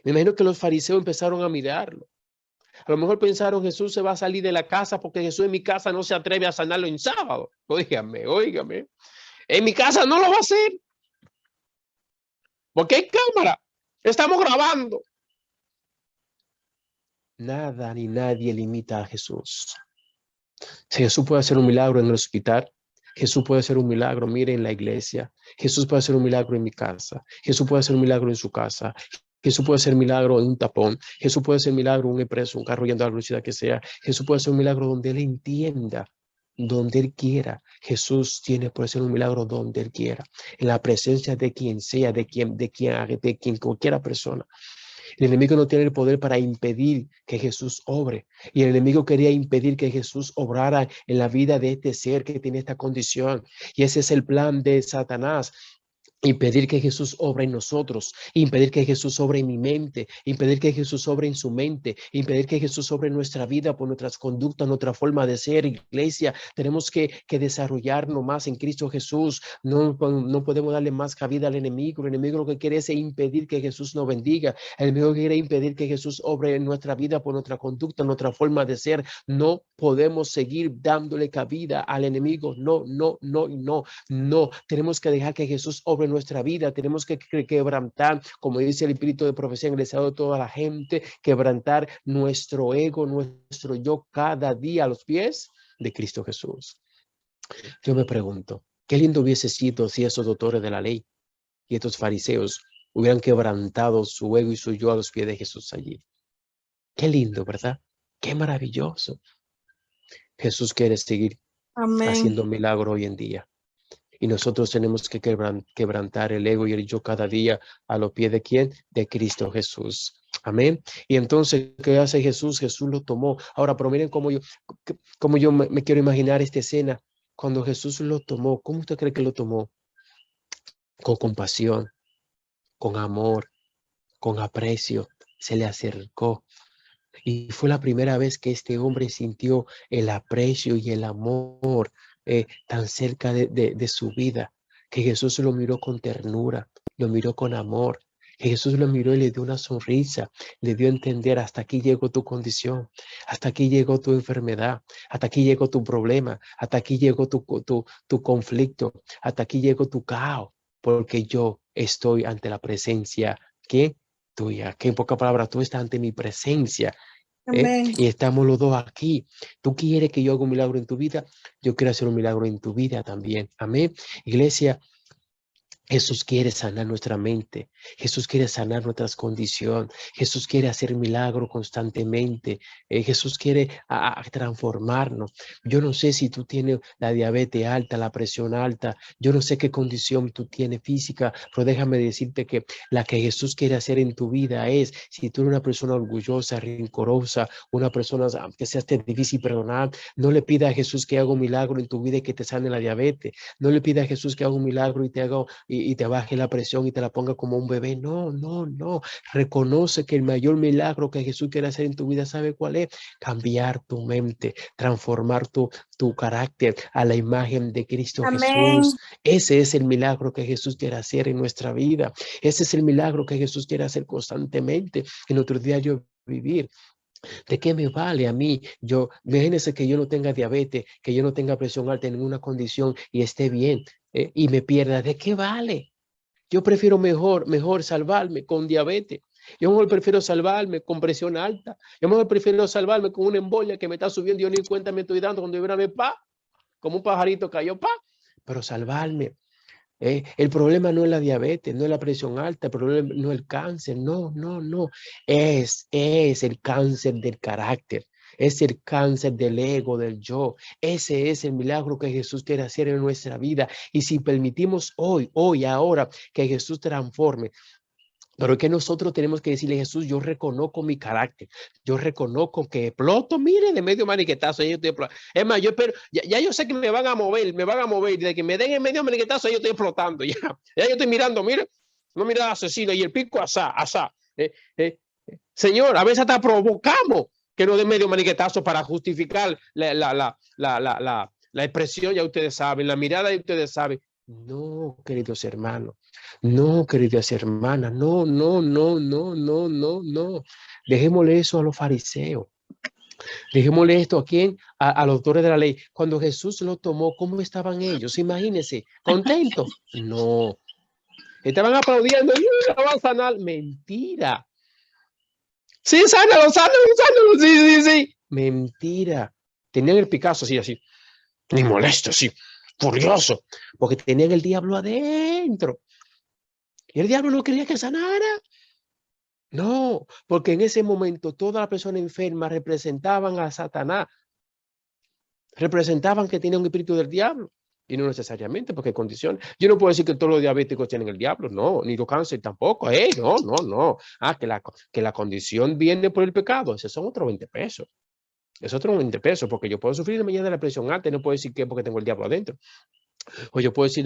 Me imagino que los fariseos empezaron a mirarlo. A lo mejor pensaron, Jesús se va a salir de la casa porque Jesús en mi casa no se atreve a sanarlo en sábado. Óigame. En mi casa no lo va a hacer. Porque hay cámara. Estamos grabando. Nada ni nadie limita a Jesús. Si Jesús puede hacer un milagro en el hospital, Jesús puede hacer un milagro, mire, en la iglesia. Jesús puede hacer un milagro en mi casa. Jesús puede hacer un milagro en su casa. Jesús puede hacer un milagro en un tapón. Jesús puede hacer un milagro en un expreso, un carro yendo a la velocidad que sea. Jesús puede hacer un milagro donde Él entienda, donde Él quiera. Jesús puede hacer un milagro donde Él quiera. En la presencia de quien sea, de quien cualquiera persona. El enemigo no tiene el poder para impedir que Jesús obre. Y el enemigo quería impedir que Jesús obrara en la vida de este ser que tiene esta condición. Y ese es el plan de Satanás. Impedir que Jesús obre en nosotros, impedir que Jesús obre en mi mente, impedir que Jesús obre en su mente, impedir que Jesús obre en nuestra vida por nuestras conductas, nuestra forma de ser. Iglesia, tenemos que desarrollarnos más en Cristo Jesús. No podemos darle más cabida al enemigo. El enemigo lo que quiere es impedir que Jesús nos bendiga. El enemigo quiere impedir que Jesús obre en nuestra vida por nuestra conducta, nuestra forma de ser. No podemos seguir dándole cabida al enemigo. No. Tenemos que dejar que Jesús obre nuestra vida. Tenemos que quebrantar, como dice el espíritu de profecía ingresado de toda la gente, quebrantar nuestro ego, nuestro yo cada día a los pies de Cristo Jesús. Yo me pregunto, qué lindo hubiese sido si esos doctores de la ley y estos fariseos hubieran quebrantado su ego y su yo a los pies de Jesús allí. Qué lindo, ¿verdad? Qué maravilloso. Jesús quiere seguir Amén. haciendo milagro hoy en día. Y nosotros tenemos que quebrantar el ego y el yo cada día a los pies de ¿quién? De Cristo Jesús. Amén. Y entonces, ¿qué hace Jesús? Jesús lo tomó. Ahora, pero miren cómo yo me quiero imaginar esta escena. Cuando Jesús lo tomó, ¿cómo usted cree que lo tomó? Con compasión, con amor, con aprecio. Se le acercó. Y fue la primera vez que este hombre sintió el aprecio y el amor tan cerca de su vida, que Jesús lo miró con ternura, lo miró con amor, que Jesús lo miró y le dio una sonrisa, le dio a entender: hasta aquí llegó tu condición, hasta aquí llegó tu enfermedad, hasta aquí llegó tu problema, hasta aquí llegó tu conflicto, hasta aquí llegó tu caos, porque yo estoy ante la presencia que tuya, que en pocas palabras tú estás ante mi presencia. Amén. Y estamos los dos aquí. Tú quieres que yo haga un milagro en tu vida, yo quiero hacer un milagro en tu vida también. Amén. Iglesia, Jesús quiere sanar nuestra mente. Jesús quiere sanar nuestras condiciones. Jesús quiere hacer milagro constantemente. Jesús quiere transformarnos. Yo no sé si tú tienes la diabetes alta, la presión alta. Yo no sé qué condición tú tienes física, pero déjame decirte que la que Jesús quiere hacer en tu vida es: si tú eres una persona orgullosa, rencorosa, una persona que se hace difícil perdonar, no le pida a Jesús que haga un milagro en tu vida y que te sane la diabetes. No le pida a Jesús que haga un milagro y te haga y te baje la presión y te la ponga como un bebé. No, no, no. Reconoce que el mayor milagro que Jesús quiere hacer en tu vida, ¿sabe cuál es? Cambiar tu mente, transformar tu carácter a la imagen de Cristo Jesús. Amén. Ese es el milagro que Jesús quiere hacer en nuestra vida. Ese es el milagro que Jesús quiere hacer constantemente en nuestro diario vivir. ¿De qué me vale a mí? Imagínense que yo no tenga diabetes, que yo no tenga presión alta en ninguna condición y esté bien, y me pierda. ¿De qué vale? Yo prefiero mejor salvarme con diabetes. Yo mejor prefiero salvarme con presión alta. Yo mejor prefiero salvarme con una embolia que me está subiendo y yo ni cuenta me estoy dando cuando yo pa, como un pajarito cayó, pa, pero salvarme. El problema no es la diabetes, no es la presión alta, el problema no es el cáncer, no, no, no. Es el cáncer del carácter, es el cáncer del ego, del yo. Ese es el milagro que Jesús quiere hacer en nuestra vida. Y si permitimos hoy, ahora, que Jesús transforme, pero es que nosotros tenemos que decirle: Jesús, yo reconozco mi carácter, yo reconozco que exploto, mire, de medio maniquetazo, yo estoy es más, yo espero, ya yo sé que me van a mover, de que me den en medio maniquetazo, yo estoy explotando, ya yo estoy mirando, mire, no mira al asesino y el pico asá. Señor, a veces hasta provocamos que nos den medio maniquetazo para justificar la expresión, ya ustedes saben, la mirada, ya ustedes saben. No, queridos hermanos, no, queridas hermanas, no, no, no, no, no, no, no. Dejémosle eso a los fariseos. Dejémosle esto a quién, a los autores de la ley. Cuando Jesús lo tomó, ¿cómo estaban ellos? Imagínense, contentos. No, estaban aplaudiendo y lo van a sanar. Mentira. Sí, sánalo, sí, sí, sí. Mentira. Tenían el Picasso así, ni molesto, así, furioso, porque tenían el diablo adentro. Y el diablo no quería que sanara. No, porque en ese momento toda la persona enferma representaban a Satanás, representaban que tiene un espíritu del diablo. Y no necesariamente, porque condiciones. Yo no puedo decir que todos los diabéticos tienen el diablo, no, ni los cáncer tampoco. No, no, no. Que la condición viene por el pecado, esos son otros 20 pesos. Es otro 20 pesos, porque yo puedo sufrir de mañana de la presión alta y no puedo decir que es porque tengo el diablo adentro. O yo puedo decir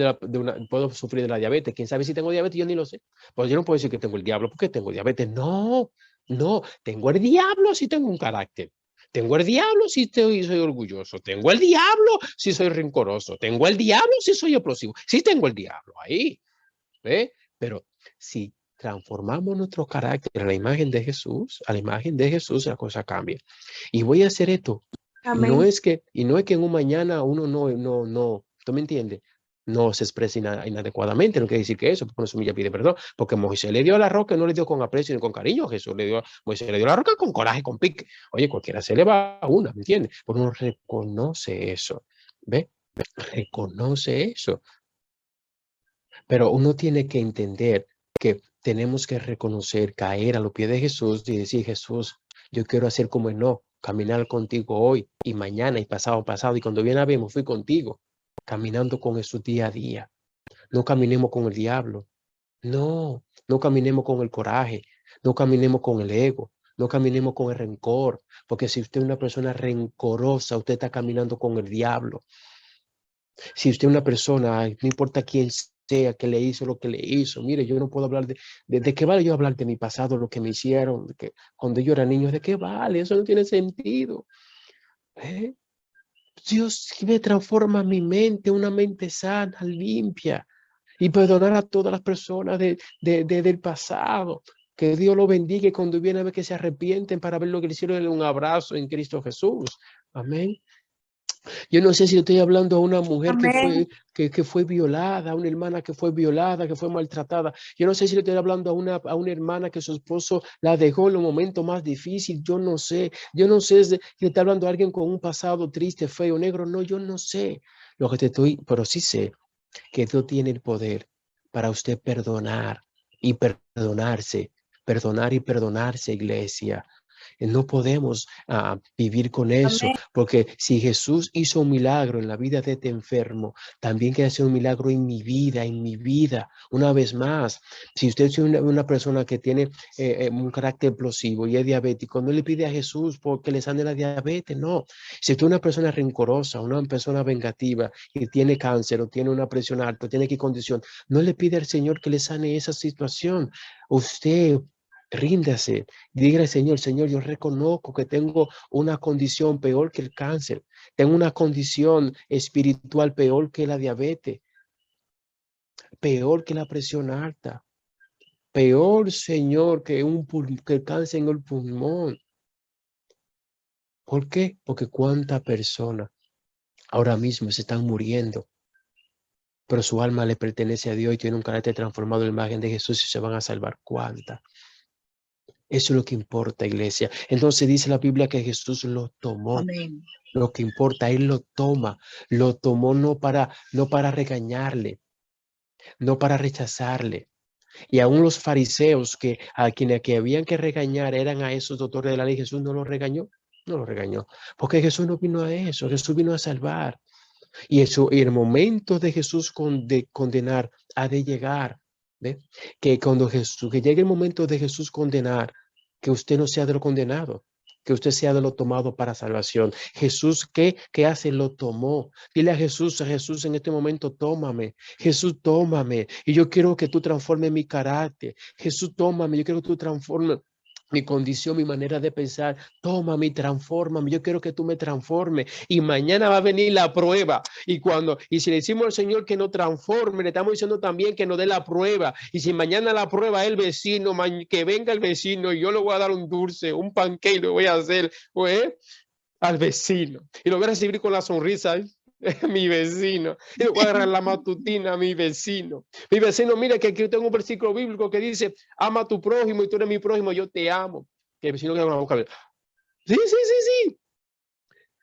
puedo sufrir de la diabetes. ¿Quién sabe si tengo diabetes? Yo ni lo sé. Pues yo no puedo decir que tengo el diablo porque tengo diabetes. No, no. Tengo el diablo si tengo un carácter. Tengo el diablo si soy orgulloso. Tengo el diablo si soy rencoroso. Tengo el diablo si soy explosivo. Sí tengo el diablo ahí. ¿Ve? Pero si transformamos nuestro carácter a la imagen de Jesús, la cosa cambia. Y voy a hacer esto. Amén. Y no es que en un mañana uno no, ¿tú me entiendes? No se expresa inadecuadamente, no quiere decir que eso, porque no se humilla, pide perdón, porque Moisés le dio la roca, no le dio con aprecio ni con cariño, Moisés le dio la roca con coraje, con pique. Oye, cualquiera se le va a una, ¿me entiendes? Pero uno reconoce eso, ¿ve? Reconoce eso. Pero uno tiene que entender que tenemos que reconocer, caer a los pies de Jesús y decir, Jesús, yo quiero hacer como Enoc, caminar contigo hoy y mañana y pasado. Y cuando viene a ver, me fui contigo, caminando con Jesús día a día. No caminemos con el diablo. No, no caminemos con el coraje. No caminemos con el ego. No caminemos con el rencor. Porque si usted es una persona rencorosa, usted está caminando con el diablo. Si usted es una persona, no importa quién sea, que le hizo lo que le hizo, mire, yo no puedo hablar de qué vale yo hablar de mi pasado, lo que me hicieron, de que cuando yo era niño, de qué vale, eso no tiene sentido. ¿Eh? Dios me transforma mi mente, una mente sana, limpia, y perdonar a todas las personas del pasado. Que Dios lo bendiga y cuando viene a ver que se arrepienten para ver lo que le hicieron, un abrazo en Cristo Jesús. Amén. Yo no sé si estoy hablando a una mujer Amén. que fue violada, a una hermana que fue violada, que fue maltratada. Yo no sé si le estoy hablando a una hermana que su esposo la dejó en los momentos más difíciles. Yo no sé. Yo no sé si le está hablando a alguien con un pasado triste, feo, negro. No, yo no sé lo que te estoy, pero sí sé que Dios tiene el poder para usted perdonar y perdonarse. Perdonar y perdonarse, iglesia. No podemos vivir con eso, Amén. porque si Jesús hizo un milagro en la vida de este enfermo, también quiere hacer un milagro en mi vida. Una vez más, si usted es una persona que tiene un carácter explosivo y es diabético, no le pide a Jesús porque le sane la diabetes, no. Si usted es una persona rencorosa, una persona vengativa y tiene cáncer o tiene una presión alta, tiene que condición, no le pide al Señor que le sane esa situación. Usted ríndase. Dígale, Señor, Señor, yo reconozco que tengo una condición peor que el cáncer. Tengo una condición espiritual peor que la diabetes, peor que la presión alta, peor, Señor, que el cáncer en el pulmón. ¿Por qué? Porque cuántas personas ahora mismo se están muriendo, pero su alma le pertenece a Dios y tiene un carácter transformado en la imagen de Jesús y se van a salvar. ¿Cuántas? Eso es lo que importa, iglesia. Entonces dice la Biblia que Jesús lo tomó. Amén. Lo que importa, Él lo tomó no para regañarle, no para rechazarle. Y aún los fariseos a quienes que habían que regañar eran a esos doctores de la ley, Jesús no los regañó, no los regañó, porque Jesús no vino a eso, Jesús vino a salvar. Y y el momento de Jesús de condenar ha de llegar, ¿ve? Que llegue el momento de Jesús condenar, que usted no sea de lo condenado, que usted sea de lo tomado para salvación. Jesús, ¿qué hace? Lo tomó. Dile a Jesús en este momento, tómame. Jesús, tómame. Y yo quiero que tú transformes mi carácter. Jesús, tómame. Yo quiero que tú transformes mi condición, mi manera de pensar. Tómame y transfórmame. Yo quiero que tú me transformes. Y mañana va a venir la prueba. Y si le decimos al Señor que nos transforme, le estamos diciendo también que nos dé la prueba. Y si mañana la prueba es el vecino, que venga el vecino y yo le voy a dar un dulce, un panqueque, lo voy a hacer, pues, al vecino. Y lo voy a recibir con la sonrisa. Mi vecino. Y le voy a agarrar la matutina a mi vecino. Mi vecino, mire que aquí yo tengo un versículo bíblico que dice, ama a tu prójimo y tú eres mi prójimo, yo te amo. Que el vecino queda con la boca. Sí, sí, sí, sí.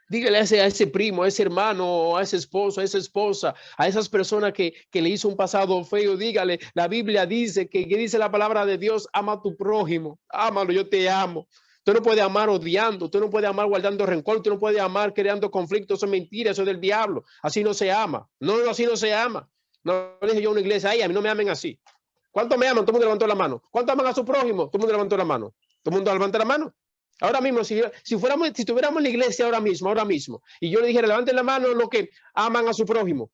Dígale a ese primo, a ese hermano, a ese esposo, a esa esposa, a esas personas que le hizo un pasado feo, dígale, la Biblia dice que dice la palabra de Dios, ama a tu prójimo, ámalo, yo te amo. Tú no puedes amar odiando, tú no puedes amar guardando rencor, tú no puedes amar creando conflictos, eso es mentira, eso es del diablo. Así no se ama. No, así no se ama. No le dije yo a una iglesia, ay, a mí no me amen así. ¿Cuántos me aman? Todo el mundo levantó la mano. ¿Cuántos aman a su prójimo? Todo el mundo levantó la mano. Todo el mundo levanta la mano. Ahora mismo, si estuviéramos en la iglesia ahora mismo, y yo le dijera, levanten la mano los que aman a su prójimo.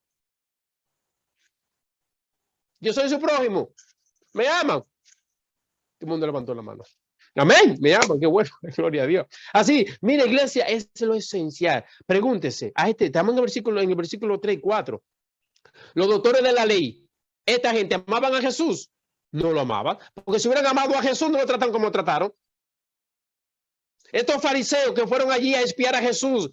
Yo soy su prójimo. Me aman. Todo el mundo levantó la mano. Amén, me aman, qué bueno, gloria a Dios. Así, mira, iglesia, es lo esencial. Pregúntese, estamos en el versículo 3 y 4. Los doctores de la ley, esta gente amaban a Jesús, no lo amaban, porque si hubieran amado a Jesús, no lo tratan como lo trataron. Estos fariseos que fueron allí a espiar a Jesús,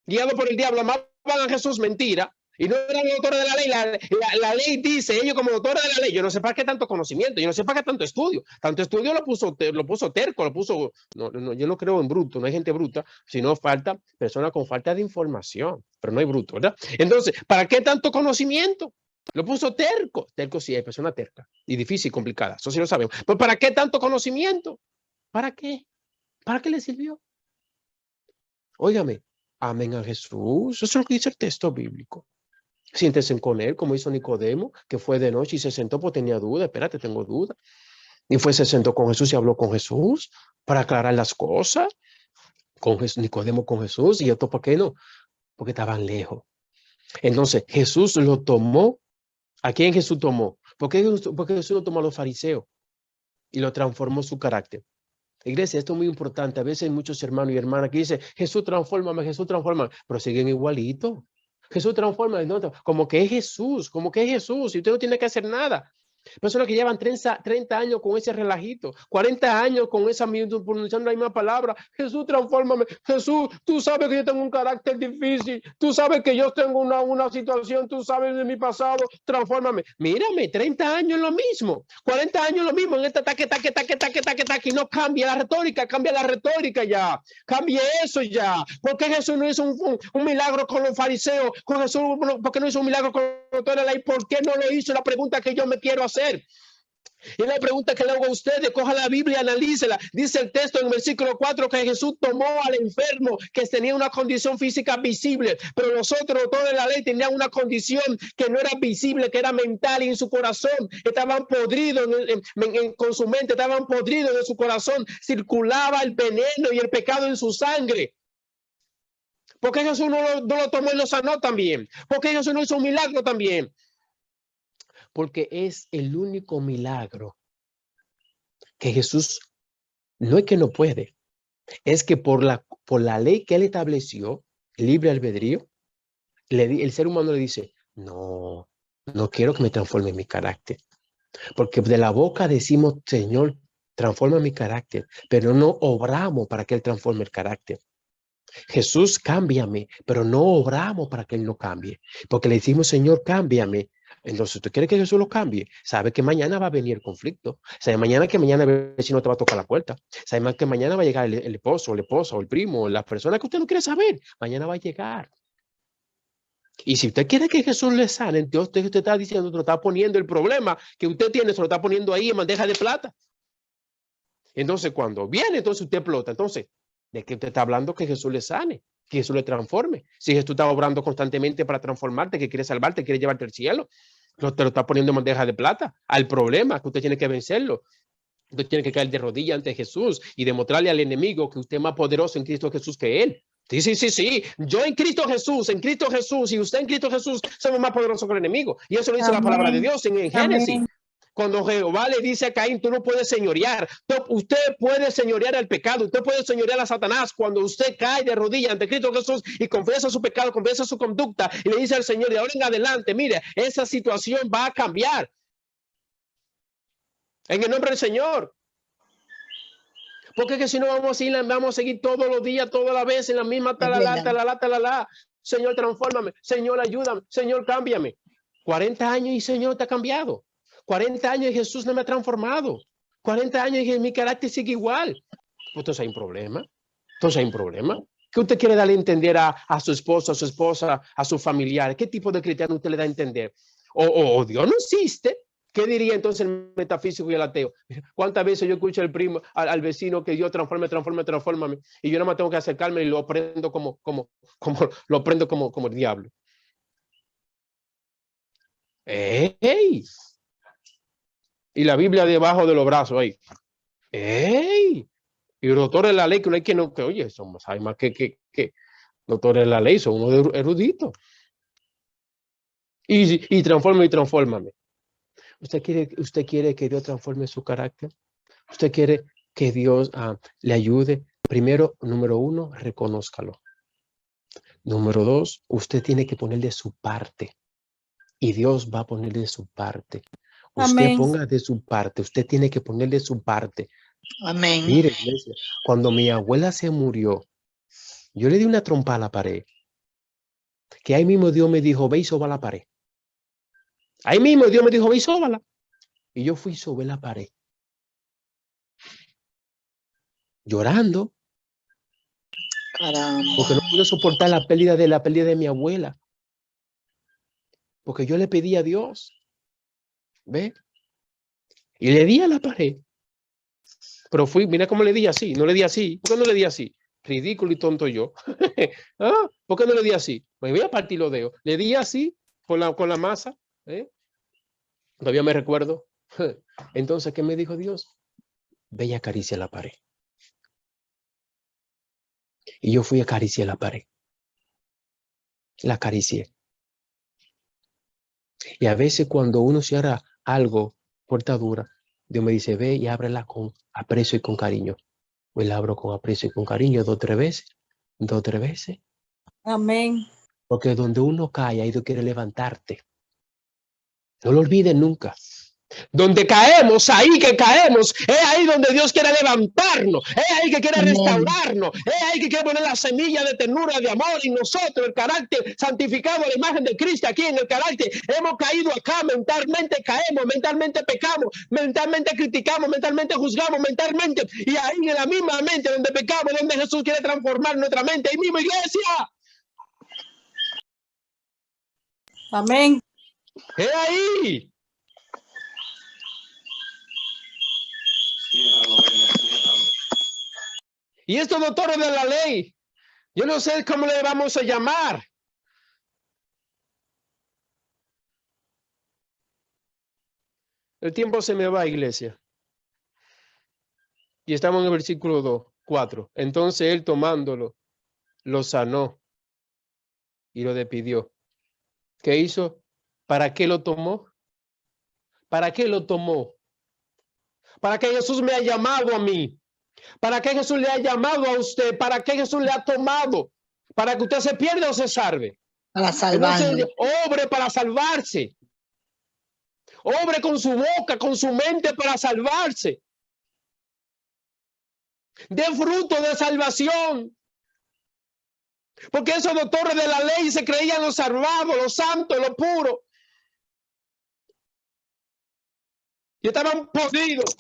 guiados por el diablo, amaban a Jesús, mentira. Y no eran doctores de la ley. La ley dice, ellos como doctores de la ley, yo no sé para qué tanto conocimiento, yo no sé para qué tanto estudio. Tanto estudio lo puso terco, yo no creo en bruto, no hay gente bruta, sino falta personas con falta de información, pero no hay bruto, ¿verdad? Entonces, ¿para qué tanto conocimiento? Lo puso terco. Terco sí, hay personas tercas y difícil, complicada. Eso sí lo sabemos. Pero ¿para qué tanto conocimiento? ¿Para qué? ¿Para qué le sirvió? Óigame, amen a Jesús. Eso es lo que dice el texto bíblico. Siéntese con él, como hizo Nicodemo, que fue de noche y se sentó porque tenía duda. Espérate, tengo duda. Y se sentó con Jesús y habló con Jesús para aclarar las cosas. Con Nicodemo con Jesús. ¿Y esto por qué no? Porque estaban lejos. Entonces Jesús lo tomó. ¿A quién Jesús tomó? Porque Jesús lo tomó a los fariseos y lo transformó su carácter. Iglesia, esto es muy importante. A veces hay muchos hermanos y hermanas que dicen, Jesús transfórmame, pero siguen igualito. Jesús transforma, ¿no? Como que es Jesús, y usted no tiene que hacer nada. Personas que llevan 30 años con ese relajito, 40 años con esa pronunciando la misma palabra. Jesús, transfórmame. Jesús, tú sabes que yo tengo un carácter difícil. Tú sabes que yo tengo una situación. Tú sabes de mi pasado. Transfórmame. Mírame, 30 años lo mismo. 40 años lo mismo. En este taque. Y no cambia la retórica ya. Cambie eso ya. ¿Por qué Jesús no hizo un milagro con los fariseos? Con Jesús, ¿por qué no hizo un milagro con toda la ley? ¿Por qué no lo hizo? La pregunta que yo me quiero hacer. Y la pregunta que le hago a ustedes, coja la Biblia y analícela. Dice el texto en el versículo 4 que Jesús tomó al enfermo que tenía una condición física visible, pero los otros, toda la ley, tenían una condición que no era visible, que era mental, y en su corazón estaban podridos, con su mente estaban podridos en su corazón, circulaba el veneno y el pecado en su sangre. ¿Por qué Jesús no lo tomó y lo sanó también? ¿Por qué Jesús no hizo un milagro también? Porque es el único milagro que Jesús, no es que no puede, es que por la ley que él estableció, libre albedrío, el ser humano le dice, no quiero que me transforme mi carácter. Porque de la boca decimos, Señor, transforma mi carácter, pero no obramos para que él transforme el carácter. Jesús, cámbiame, pero no obramos para que él no cambie. Porque le decimos, Señor, cámbiame. Entonces, ¿usted quiere que Jesús lo cambie? Sabe que mañana va a venir conflicto. Sabe que mañana el vecino te va a tocar la puerta. Sabe que mañana va a llegar el esposo, la esposa, o el primo, la persona que usted no quiere saber. Mañana va a llegar. Y si usted quiere que Jesús le sane, entonces usted está diciendo, te lo está poniendo el problema que usted tiene, se lo está poniendo ahí en bandeja de plata. Entonces, cuando viene, entonces usted explota. Entonces, ¿de qué usted está hablando? Que Jesús le sane, que Jesús le transforme. Si Jesús está obrando constantemente para transformarte, que quiere salvarte, quiere llevarte al cielo, te lo está poniendo en bandeja de plata. Al problema que usted tiene que vencerlo. Usted tiene que caer de rodillas ante Jesús y demostrarle al enemigo que usted es más poderoso en Cristo Jesús que él. Sí. Yo en Cristo Jesús, y usted en Cristo Jesús somos más poderosos que el enemigo. Y eso lo dice la palabra de Dios en Génesis. Cuando Jehová le dice a Caín, tú no puedes señorear. Usted puede señorear al pecado. Usted puede señorear a Satanás cuando usted cae de rodillas ante Cristo Jesús y confiesa su pecado, confiesa su conducta y le dice al Señor, de ahora en adelante, mire, esa situación va a cambiar. En el nombre del Señor. Porque que si no vamos a seguir todos los días, toda la vez en la misma talala. Señor, transfórmame. Señor, ayúdame. Señor, cámbiame. 40 años y Señor te ha cambiado. 40 años y Jesús no me ha transformado. 40 años y mi carácter sigue igual. Entonces hay un problema. ¿Qué usted quiere darle a entender a su esposo, a su esposa, a sus familiares? ¿Qué tipo de cristiano usted le da a entender? O Dios no existe. ¿Qué diría entonces el metafísico y el ateo? ¿Cuántas veces yo escucho al primo, al vecino que Dios transforme? Y yo nada más tengo que acercarme y lo prendo como el diablo. ¡Ey! Y la Biblia debajo de los brazos ahí. ¡Ey! Y los doctores de la ley, oye, somos más que doctores de la ley, son unos eruditos. Y transfórmame. ¿Usted quiere que Dios transforme su carácter? ¿Usted quiere que Dios le ayude? Primero, número 1, reconózcalo. Número 2, usted tiene que poner de su parte. Y Dios va a poner de su parte. Usted ponga de su parte. Usted tiene que poner de su parte. Amén. Mire, iglesia, cuando mi abuela se murió, yo le di una trompa a la pared. Que ahí mismo Dios me dijo, ve y soba la pared. Ahí mismo Dios me dijo, ve y sóbala. Y yo fui y sobé la pared. Llorando. Caramba. Porque no pude soportar la pérdida de mi abuela. porque yo le pedí a Dios. ¿Ve? Y le di a la pared. Pero mira cómo le di así. No le di así. ¿Por qué no le di así? Ridículo y tonto yo. ¿Ah? ¿Por qué no le di así? Me voy a partir los dedos. Le di así con la masa. Todavía me recuerdo. Entonces, ¿qué me dijo Dios? Ve y acaricia la pared. Y yo fui a acariciar la pared. La acaricié. Y a veces cuando uno cierra algo, puerta dura, Dios me dice, ve y ábrela con aprecio y con cariño. Pues la abro con aprecio y con cariño 2 o 3 veces. 2 o 3 veces. Amén. Porque donde uno cae, ahí Dios quiere levantarte. No lo olvides nunca. Donde caemos, ahí que caemos, es ahí donde Dios quiere levantarnos, es ahí que quiere restaurarnos, es ahí que quiere poner la semilla de ternura, de amor y nosotros, el carácter santificado a la imagen de Cristo, aquí en el carácter, hemos caído acá, mentalmente caemos, mentalmente pecamos, mentalmente criticamos, mentalmente juzgamos, mentalmente, y ahí en la misma mente donde pecamos, donde Jesús quiere transformar nuestra mente, ahí mismo, iglesia. Amén. Es ahí. Y estos doctores de la ley, yo no sé cómo le vamos a llamar. El tiempo se me va, iglesia. Y estamos en el versículo 4. Entonces él tomándolo, lo sanó y lo despidió. ¿Qué hizo? ¿Para qué lo tomó? ¿Para qué lo tomó? ¿Para qué Jesús me ha llamado a mí? ¿Para qué Jesús le ha llamado a usted? ¿Para qué Jesús le ha tomado? ¿Para que usted se pierda o se salve? Para salvarnos. Entonces, obre para salvarse. Obre con su boca, con su mente para salvarse. De fruto de salvación. Porque esos doctores de la ley se creían los salvados, los santos, los puros. Y estaban podridos.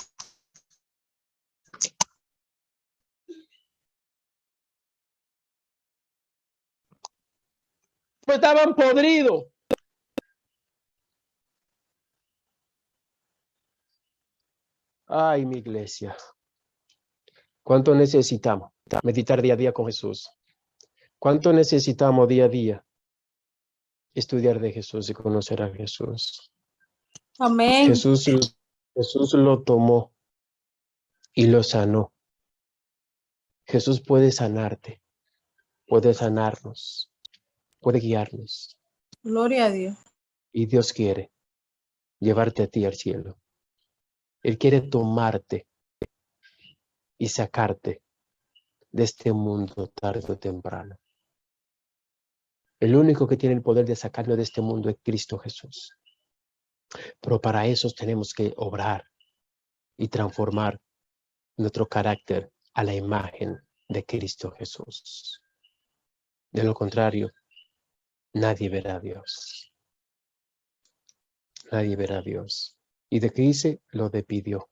Pues estaban podridos. Ay, mi iglesia. ¿Cuánto necesitamos meditar día a día con Jesús? ¿Cuánto necesitamos día a día estudiar de Jesús y conocer a Jesús? Amén. Jesús lo tomó y lo sanó. Jesús puede sanarte, puede sanarnos, puede guiarnos. Gloria a Dios. Y Dios quiere llevarte a ti al cielo. Él quiere tomarte y sacarte de este mundo tarde o temprano. El único que tiene el poder de sacarnos de este mundo es Cristo Jesús. Pero para eso tenemos que obrar y transformar nuestro carácter a la imagen de Cristo Jesús. De lo contrario, nadie verá a Dios. Nadie verá a Dios. ¿Y de qué dice? Lo despidió.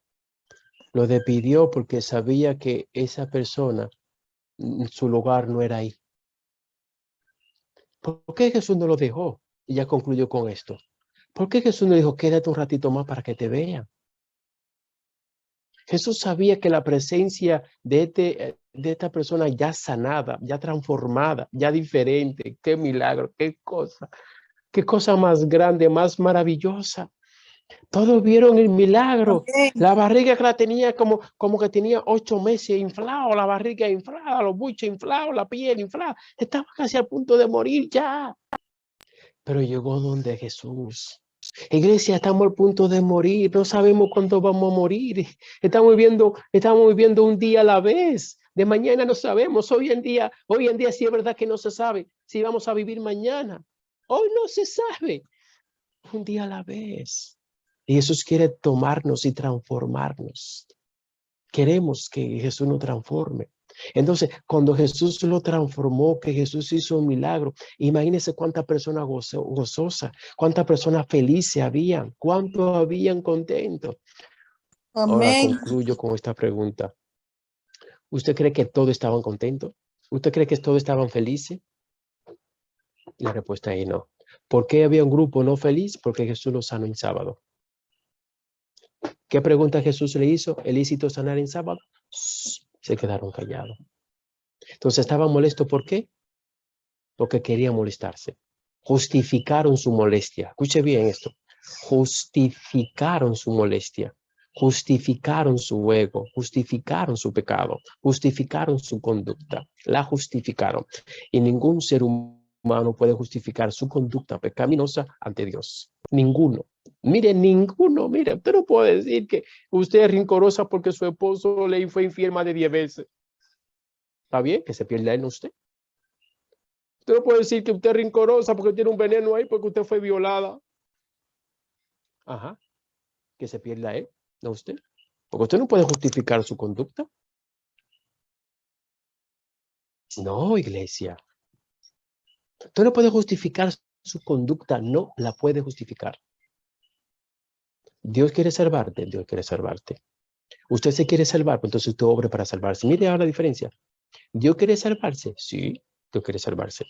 Lo despidió porque sabía que esa persona, su lugar no era ahí. ¿Por qué Jesús no lo dejó? Y ya concluyó con esto. ¿Por qué Jesús no dijo, quédate un ratito más para que te vean? Jesús sabía que la presencia de esta persona ya sanada, ya transformada, ya diferente, qué milagro, qué cosa más grande, más maravillosa. Todos vieron el milagro. Amén. La barriga que la tenía como que tenía 8 meses inflado, la barriga inflada, los buches inflados, la piel inflada. Estaba casi a punto de morir ya. Pero llegó donde Jesús. Iglesia, estamos al punto de morir, no sabemos cuándo vamos a morir. Estamos viviendo un día a la vez. De mañana no sabemos. Hoy en día sí es verdad que no se sabe si vamos a vivir mañana. Hoy no se sabe. Un día a la vez. Y Jesús quiere tomarnos y transformarnos. Queremos que Jesús nos transforme. Entonces, cuando Jesús lo transformó, que Jesús hizo un milagro, imagínense cuántas personas gozosas, cuántas personas felices habían, cuántos habían contentos. Ahora Amén. concluyo con esta pregunta. ¿Usted cree que todos estaban contentos? ¿Usted cree que todos estaban felices? La respuesta es no. ¿Por qué había un grupo no feliz? Porque Jesús los sanó en sábado. ¿Qué pregunta Jesús le hizo? ¿Es lícito sanar en sábado? Se quedaron callados. Entonces estaban molestos. ¿Por qué? Porque querían molestarse. Justificaron su molestia. Escuche bien esto. Justificaron su molestia. Justificaron su ego. Justificaron su pecado. Justificaron su conducta. La justificaron. Y ningún ser humano puede justificar su conducta pecaminosa ante Dios. Ninguno. Mire, ninguno. Mire, usted no puede decir que usted es rencorosa porque su esposo le fue infiel más de 10 veces. ¿Está bien? Que se pierda en usted. Usted no puede decir que usted es rencorosa porque tiene un veneno ahí porque usted fue violada. Ajá. Que se pierda él, no usted. Porque usted no puede justificar su conducta. No, iglesia. Usted no puede justificar su conducta. No la puede justificar. Dios quiere salvarte. Dios quiere salvarte. Usted se quiere salvar, pues entonces usted obre para salvarse. Mire ahora la diferencia. ¿Dios quiere salvarse? Sí, Dios quiere salvarse.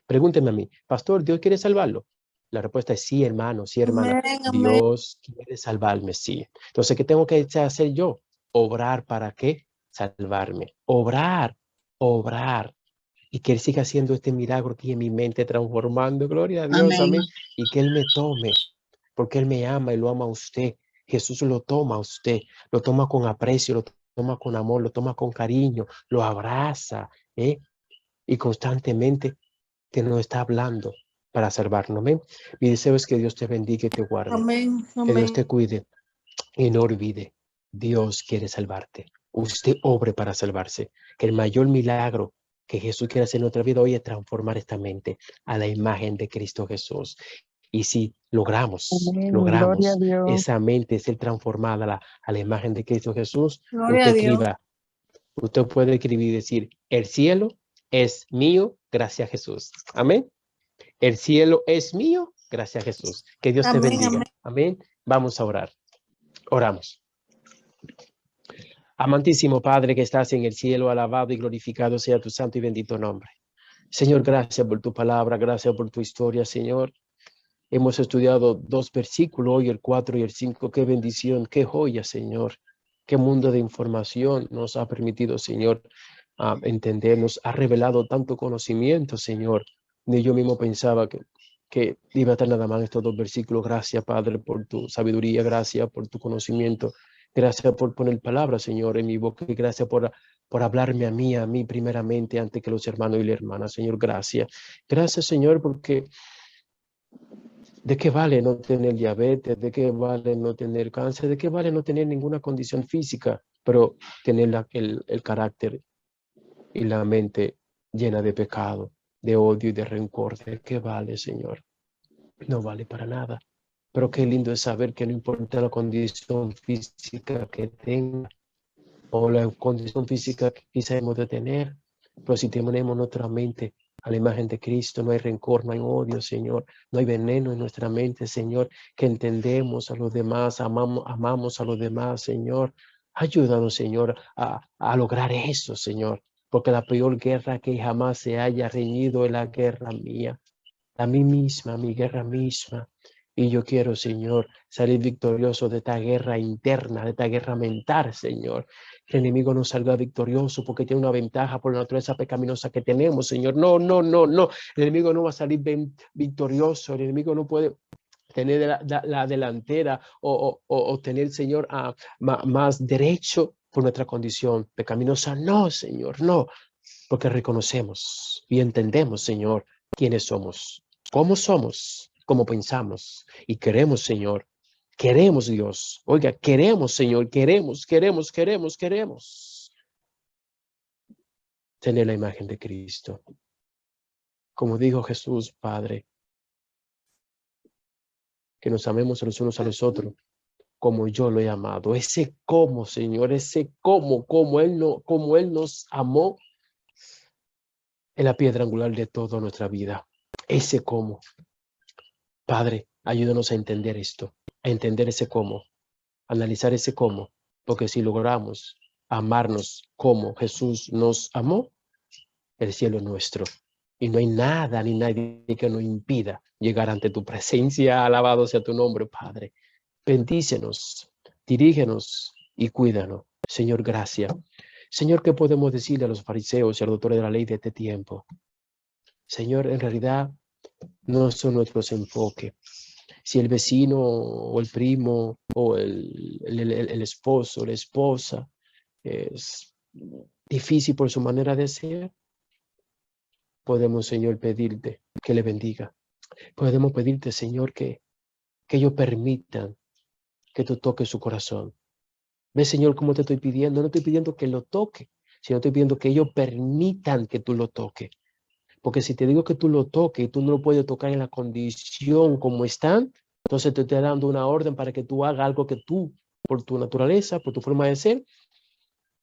Pregúnteme a mí, pastor, ¿Dios quiere salvarlo? La respuesta es sí, hermano, sí, hermana. Amén, amén. Dios quiere salvarme, sí. Entonces, ¿qué tengo que hacer yo? Obrar, ¿para qué? Salvarme. Obrar, obrar. Y que Él siga haciendo este milagro aquí en mi mente, transformando, gloria a Dios, Amén. amén. Y que Él me tome, porque Él me ama y lo ama a usted. Jesús lo toma a usted, lo toma con aprecio, lo toma con amor, lo toma con cariño, lo abraza, ¿eh? Y constantemente que nos está hablando para salvarnos. ¿Ven? Mi deseo es que Dios te bendiga y te guarde, Amén. que Dios Amén. te cuide y no olvide, Dios quiere salvarte. Usted obre para salvarse, que el mayor milagro que Jesús quiere hacer en nuestra vida hoy es transformar esta mente a la imagen de Cristo Jesús. Y si logramos Amén, gloria a Dios. esa mente ser transformada a la imagen de Cristo Jesús, Gloria a Dios. usted puede escribir y decir, el cielo es mío, gracias a Jesús. Amén. El cielo es mío, gracias a Jesús. Que Dios te Amén, bendiga. amén. Amén. Vamos a orar. Oramos. Amantísimo Padre que estás en el cielo, alabado y glorificado sea tu santo y bendito nombre. Señor, gracias por tu palabra, gracias por tu historia, Señor. Hemos estudiado 2 versículos, hoy el 4 y el 5. Qué bendición, qué joya, Señor. Qué mundo de información nos ha permitido, Señor, entender. Nos ha revelado tanto conocimiento, Señor. Ni yo mismo pensaba que iba a estar nada más estos 2 versículos. Gracias, Padre, por tu sabiduría. Gracias por tu conocimiento. Gracias por poner palabras, Señor, en mi boca. Y gracias por hablarme a mí primeramente, antes que los hermanos y las hermanas. Señor, gracias. Gracias, Señor, porque ¿de qué vale no tener diabetes? ¿De qué vale no tener cáncer? ¿De qué vale no tener ninguna condición física? Pero tener el carácter y la mente llena de pecado, de odio y de rencor. ¿De qué vale, Señor? No vale para nada. Pero qué lindo es saber que no importa la condición física que tenga o la condición física que quizá hemos de tener, pero si tenemos nuestra mente a la imagen de Cristo, no hay rencor, no hay odio, Señor, no hay veneno en nuestra mente, Señor, que entendemos a los demás, amamos a los demás, Señor. Ayúdanos, Señor, a lograr eso, Señor, porque la peor guerra que jamás se haya reñido es la guerra mía, a mí misma, mi guerra misma. Y yo quiero, Señor, salir victorioso de esta guerra interna, de esta guerra mental, Señor. Que el enemigo no salga victorioso porque tiene una ventaja por la naturaleza pecaminosa que tenemos, Señor. No, no, no, no. El enemigo no va a salir victorioso. El enemigo no puede tener la delantera o tener, Señor, más derecho por nuestra condición pecaminosa. No, Señor, no. Porque reconocemos y entendemos, Señor, quiénes somos, cómo pensamos y queremos, Señor. Queremos, Dios. Oiga, queremos, Señor. Queremos tener la imagen de Cristo. Como dijo Jesús, Padre, que nos amemos los unos a los otros, como yo lo he amado. Ese cómo, Señor, ese como Él nos amó, es la piedra angular de toda nuestra vida. Ese cómo. Padre, ayúdanos a entender esto, a entender ese cómo, analizar ese cómo, porque si logramos amarnos como Jesús nos amó, el cielo es nuestro. Y no hay nada ni nadie que nos impida llegar ante tu presencia. Alabado sea tu nombre, Padre. Bendícenos, dirígenos y cuídanos. Señor, gracias. Señor, ¿qué podemos decirle a los fariseos y a los doctores de la ley de este tiempo? Señor, en realidad no son nuestros enfoques. Si el vecino o el primo o el esposo, la esposa es difícil por su manera de ser, podemos, Señor, pedirte que le bendiga. Podemos pedirte, Señor, que ellos permitan que tú toques su corazón. Ve, Señor, cómo te estoy pidiendo. No estoy pidiendo que lo toque, sino estoy pidiendo que ellos permitan que tú lo toques. Porque si te digo que tú lo toques y tú no lo puedes tocar en la condición como están, entonces te estoy dando una orden para que tú hagas algo que tú, por tu naturaleza, por tu forma de ser,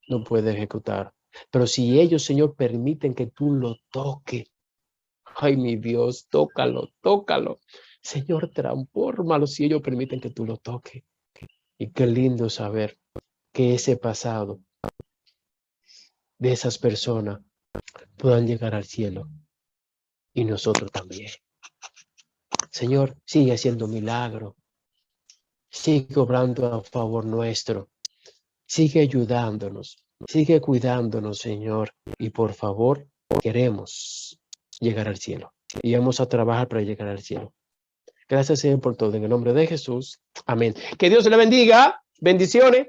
no puedes ejecutar. Pero si ellos, Señor, permiten que tú lo toques, ay, mi Dios, tócalo, tócalo. Señor, transfórmalo si ellos permiten que tú lo toques. Y qué lindo saber que ese pasado de esas personas puedan llegar al cielo y nosotros también. Señor, sigue haciendo milagros, sigue obrando a favor nuestro, sigue ayudándonos, sigue cuidándonos, Señor. Y por favor, queremos llegar al cielo y vamos a trabajar para llegar al cielo. Gracias, Señor, por todo. En el nombre de Jesús. Amén. Que Dios le bendiga. Bendiciones.